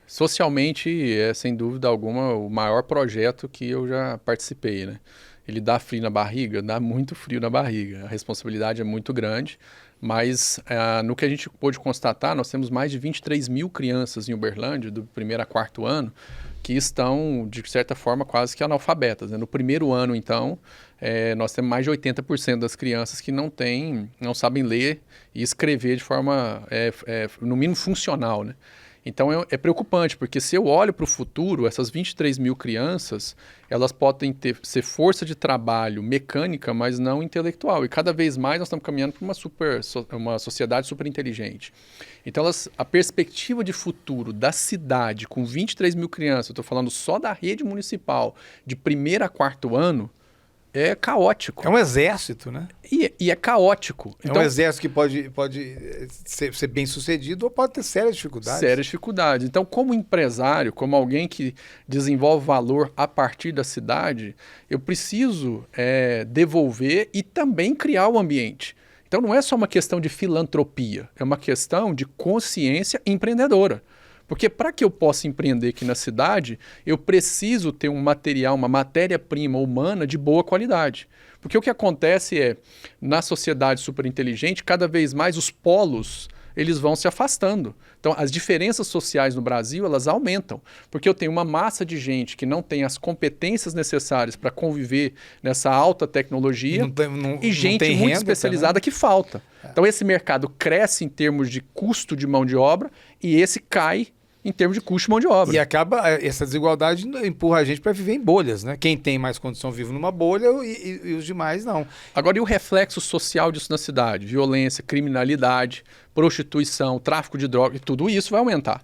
Socialmente, é sem dúvida alguma o maior projeto que eu já participei, né? Ele dá frio na barriga? Dá muito frio na barriga. A responsabilidade é muito grande, mas no que a gente pôde constatar, nós temos mais de 23 mil crianças em Uberlândia, do primeiro a quarto ano, que estão, de certa forma, quase que analfabetas, né? No primeiro ano, então, nós temos mais de 80% das crianças que não sabem ler e escrever de forma, no mínimo, funcional, né? Então é preocupante, porque se eu olho para o futuro, essas 23 mil crianças, elas podem ser força de trabalho mecânica, mas não intelectual. E cada vez mais nós estamos caminhando para uma sociedade super inteligente. Então a perspectiva de futuro da cidade, com 23 mil crianças, eu estou falando só da rede municipal, de primeiro a quarto ano, é caótico. É um exército, né? E é caótico. Então, um exército que pode ser bem sucedido ou pode ter sérias dificuldades. Sérias dificuldades. Então, como empresário, como alguém que desenvolve valor a partir da cidade, eu preciso devolver e também criar o ambiente. Então, não é só uma questão de filantropia, é uma questão de consciência empreendedora. Porque para que eu possa empreender aqui na cidade, eu preciso ter um material, uma matéria-prima humana de boa qualidade. Porque o que acontece na sociedade superinteligente, cada vez mais os polos, eles vão se afastando. Então, as diferenças sociais no Brasil, elas aumentam. Porque eu tenho uma massa de gente que não tem as competências necessárias para conviver nessa alta tecnologia e gente muito especializada que falta. Então, esse mercado cresce em termos de custo de mão de obra e esse cai em termos de custo de mão de obra. E acaba, essa desigualdade empurra a gente para viver em bolhas, né? Quem tem mais condição vive numa bolha e os demais não. Agora, e o reflexo social disso na cidade? Violência, criminalidade, prostituição, tráfico de drogas, tudo isso vai aumentar.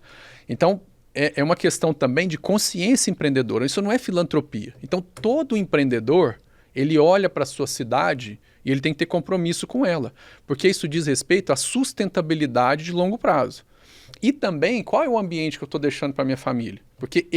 Então, é uma questão também de consciência empreendedora. Isso não é filantropia. Então, todo empreendedor, ele olha para a sua cidade e ele tem que ter compromisso com ela. Porque isso diz respeito à sustentabilidade de longo prazo. E também, qual é o ambiente que eu estou deixando para minha família? Porque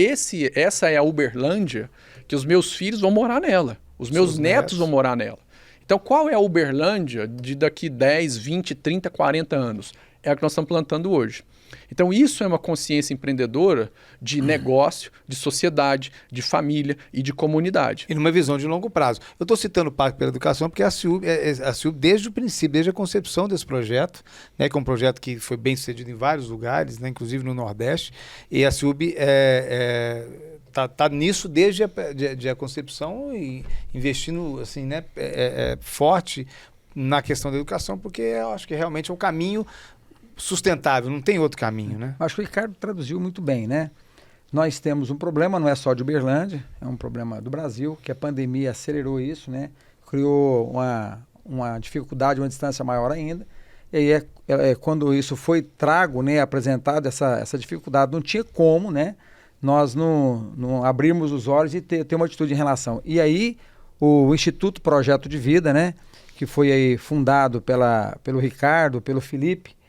essa é a Uberlândia que os meus filhos vão morar nela. Os meus netos vão morar nela. Então, qual é a Uberlândia de daqui 10, 20, 30, 40 anos? É a que nós estamos plantando hoje. Então, isso é uma consciência empreendedora de negócio, de sociedade, de família e de comunidade. E numa visão de longo prazo. Eu estou citando o Pacto pela Educação porque a CIUB, desde o princípio, desde a concepção desse projeto, né, que é um projeto que foi bem sucedido em vários lugares, né, inclusive no Nordeste, e a CIUB tá nisso desde a concepção e investindo assim, né, forte na questão da educação, porque eu acho que realmente é um caminho sustentável, não tem outro caminho, né? Acho que o Ricardo traduziu muito bem, né? Nós temos um problema, não é só de Uberlândia, é um problema do Brasil, que a pandemia acelerou isso, né? Criou uma dificuldade, uma distância maior ainda. E aí quando isso foi trago, né, apresentado, essa dificuldade, não tinha como, né? Nós não abrirmos os olhos e ter uma atitude em relação. E aí o Instituto Projeto de Vida, né? Que foi aí fundado pelo Ricardo, pelo Felipe,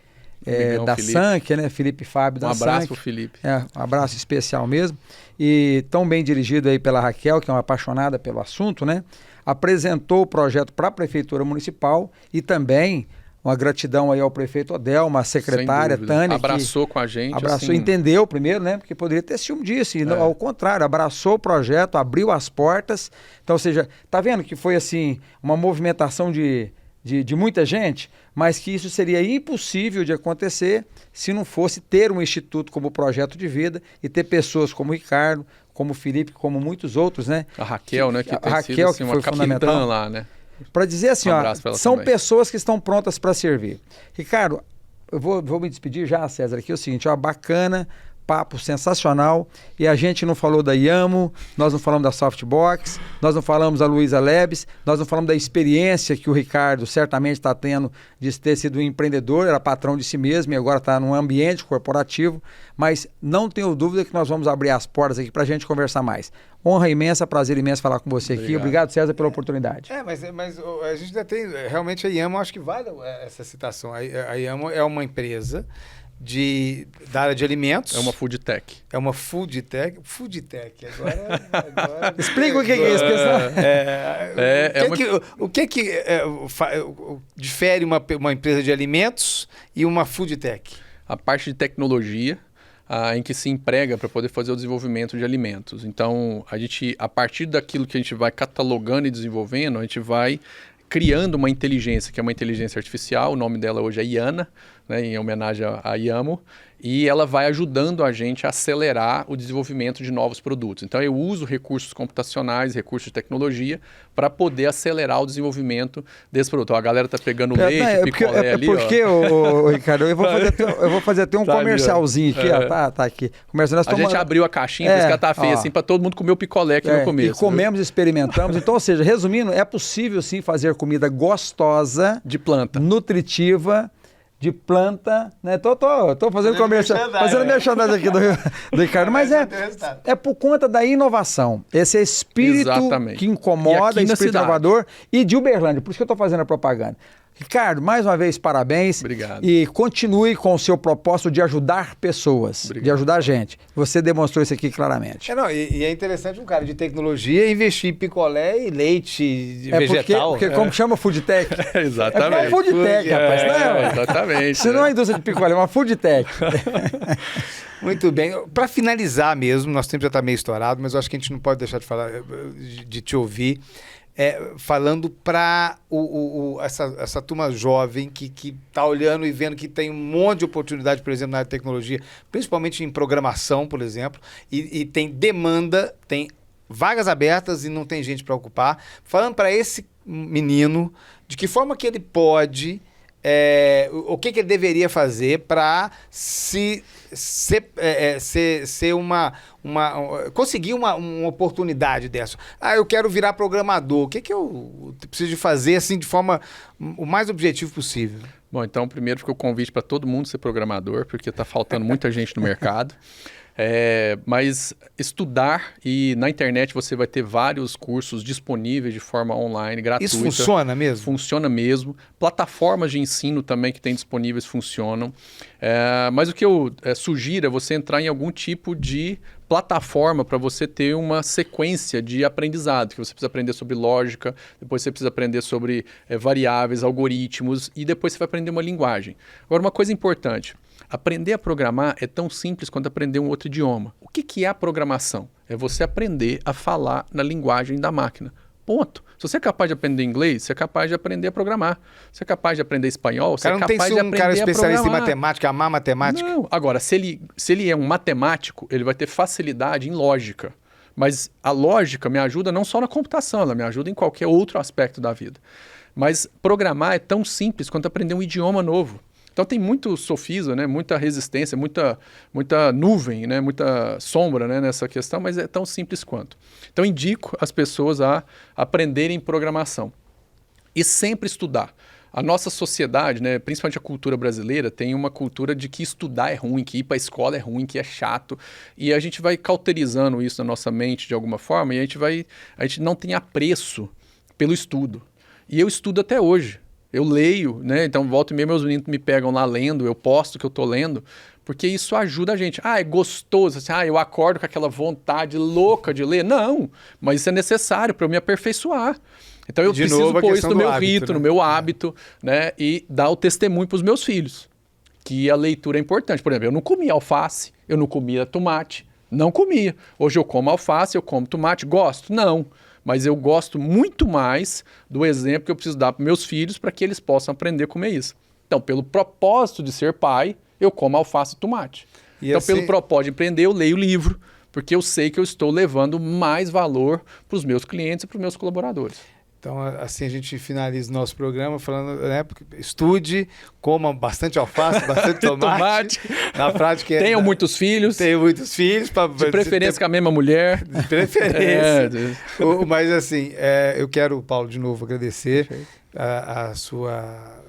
da Sank, né? Felipe Fábio da Sank. Um abraço pro Felipe. Um abraço especial mesmo. E tão bem dirigido aí pela Raquel, que é uma apaixonada pelo assunto, né? Apresentou o projeto para a Prefeitura Municipal e também uma gratidão aí ao prefeito Odelma, a secretária Tânia. Abraçou com a gente. Abraçou, assim... entendeu primeiro, né? Porque poderia ter ciúme disso. E ao contrário, abraçou o projeto, abriu as portas. Então, ou seja, tá vendo que foi assim, uma movimentação de de muita gente, mas que isso seria impossível de acontecer se não fosse ter um instituto como projeto de vida e ter pessoas como o Ricardo, como o Felipe, como muitos outros, né? A Raquel, né? Que tem Raquel, sido, assim, que uma foi capitã fundamental lá, né? Para dizer assim, são também. pessoas que estão prontas para servir. Ricardo, eu vou me despedir já, César, aqui é o seguinte, bacana, papo sensacional, e a gente não falou da Iamo, nós não falamos da Softbox, nós não falamos da Luiza Labs, nós não falamos da experiência que o Ricardo certamente está tendo de ter sido um empreendedor, era patrão de si mesmo e agora está num ambiente corporativo, mas não tenho dúvida que nós vamos abrir as portas aqui para a gente conversar mais. Honra imensa, prazer imenso falar com você aqui. Obrigado, César, pela oportunidade. Mas a gente ainda tem, realmente a Iamo, acho que vale essa citação. A Iamo é uma empresa da área de alimentos. É uma food tech. É uma food tech. Food tech. Agora explica o que é isso, O que difere uma empresa de alimentos e uma food tech? A parte de tecnologia em que se emprega para poder fazer o desenvolvimento de alimentos. Então, a partir daquilo que a gente vai catalogando e desenvolvendo, a gente vai criando uma inteligência, que é uma inteligência artificial, o nome dela hoje é Iana, né, em homenagem à Iamo, e ela vai ajudando a gente a acelerar o desenvolvimento de novos produtos. Então eu uso recursos computacionais, recursos de tecnologia, para poder acelerar o desenvolvimento desse produto. Então, a galera tá pegando leite, picolé ali. Ricardo, eu vou fazer até um comercialzinho aqui, tá aqui. A gente abriu a caixinha, por isso que ela tá feia, assim, para todo mundo comer o picolé aqui no começo. E comemos, experimentamos. Então, ou seja, resumindo, é possível sim fazer comida gostosa, de planta, nutritiva, de planta, né? Tô fazendo comercial, fazendo merchandising aqui do Ricardo, mas é por conta da inovação. Esse espírito que incomoda, espírito inovador, e de Uberlândia, por isso que eu tô fazendo a propaganda. Ricardo, mais uma vez, parabéns. Obrigado. E continue com o seu propósito de ajudar pessoas, de ajudar a gente. Você demonstrou isso aqui claramente. E é interessante um cara de tecnologia investir em picolé e leite vegetal. Porque como chama food tech? Exatamente. É food tech, rapaz. Exatamente. Se não é indústria de picolé, é uma food tech. Muito bem. Para finalizar mesmo, nosso tempo já está meio estourado, mas eu acho que a gente não pode deixar de falar, de te ouvir. Falando para essa turma jovem que está olhando e vendo que tem um monte de oportunidade, por exemplo, na área de tecnologia, principalmente em programação, por exemplo, e tem demanda, tem vagas abertas e não tem gente para ocupar. Falando para esse menino de que forma que ele pode, o que ele deveria fazer para conseguir uma oportunidade dessa. Eu quero virar programador. O que eu preciso de fazer assim de forma o mais objetivo possível? Bom, então primeiro fica o convite para todo mundo ser programador, porque está faltando muita gente no mercado. Mas estudar, e na internet você vai ter vários cursos disponíveis de forma online, gratuita. Isso funciona mesmo? Funciona mesmo. Plataformas de ensino também que tem disponíveis funcionam. Mas o que eu sugiro é você entrar em algum tipo de plataforma para você ter uma sequência de aprendizado, que você precisa aprender sobre lógica, depois você precisa aprender sobre variáveis, algoritmos, e depois você vai aprender uma linguagem. Agora, uma coisa importante. Aprender a programar é tão simples quanto aprender um outro idioma. O que é a programação? É você aprender a falar na linguagem da máquina. Ponto. Se você é capaz de aprender inglês, você é capaz de aprender a programar. Se você é capaz de aprender espanhol, você é capaz de aprender a programar. Não tem um cara especialista em matemática, amar matemática? Não. Agora, se ele é um matemático, ele vai ter facilidade em lógica. Mas a lógica me ajuda não só na computação, ela me ajuda em qualquer outro aspecto da vida. Mas programar é tão simples quanto aprender um idioma novo. Então tem muito sofisma, né? Muita resistência, muita nuvem, né? Muita sombra, né? Nessa questão, mas é tão simples quanto. Então indico as pessoas a aprenderem programação e sempre estudar. A nossa sociedade, né, principalmente a cultura brasileira, tem uma cultura de que estudar é ruim, que ir para a escola é ruim, que é chato. E a gente vai cauterizando isso na nossa mente de alguma forma e a gente não tem apreço pelo estudo. E eu estudo até hoje. Eu leio, né? Então, volta e meia, meus meninos me pegam lá lendo, eu posto que eu tô lendo, porque isso ajuda a gente. É gostoso, assim, eu acordo com aquela vontade louca de ler. Não, mas isso é necessário para eu me aperfeiçoar. Então, eu preciso pôr isso no meu rito, no meu hábito, né? E dar o testemunho para os meus filhos, que a leitura é importante. Por exemplo, eu não comia alface, eu não comia tomate, não comia. Hoje eu como alface, eu como tomate, gosto? Não. Mas eu gosto muito mais do exemplo que eu preciso dar para meus filhos para que eles possam aprender a comer isso. Então, pelo propósito de ser pai, eu como alface e tomate. E então, assim, pelo propósito de empreender, eu leio o livro, porque eu sei que eu estou levando mais valor para os meus clientes e para os meus colaboradores. Então, assim a gente finaliza o nosso programa falando, né, estude, coma bastante alface, bastante tomate. Na prática, tenham muitos filhos. Tenham muitos filhos. De preferência com a mesma mulher. De preferência. Mas assim, eu quero, Paulo, de novo agradecer a sua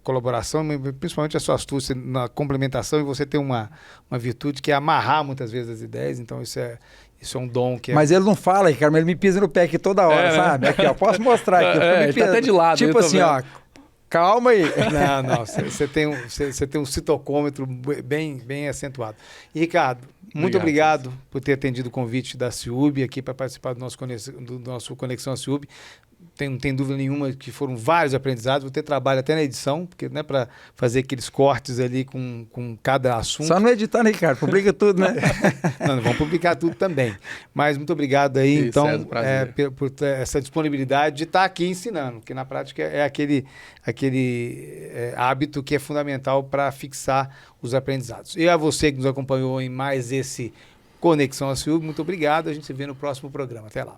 colaboração, principalmente a sua astúcia na complementação, e você tem uma virtude que é amarrar muitas vezes as ideias, então isso é um dom que Mas ele não fala, Ricardo, mas ele me pisa no pé aqui toda hora, sabe? Aqui, ó, posso mostrar aqui. Ele tá até de lado. Tipo assim, ó, calma aí. Não, você tem um citocômetro bem acentuado. E, Ricardo, muito obrigado por ter atendido o convite da CIUB aqui para participar do nosso Conexão CIUB. Não tem dúvida nenhuma que foram vários aprendizados. Vou ter trabalho até na edição, porque não é para fazer aqueles cortes ali com cada assunto. Só não editar, né, Ricardo? Publica tudo, né? Não vamos publicar tudo também. Mas muito obrigado aí, isso, então, por ter essa disponibilidade de estar aqui ensinando, porque na prática é aquele hábito que é fundamental para fixar os aprendizados. E a você que nos acompanhou em mais esse Conexão CIUB, muito obrigado. A gente se vê no próximo programa. Até lá.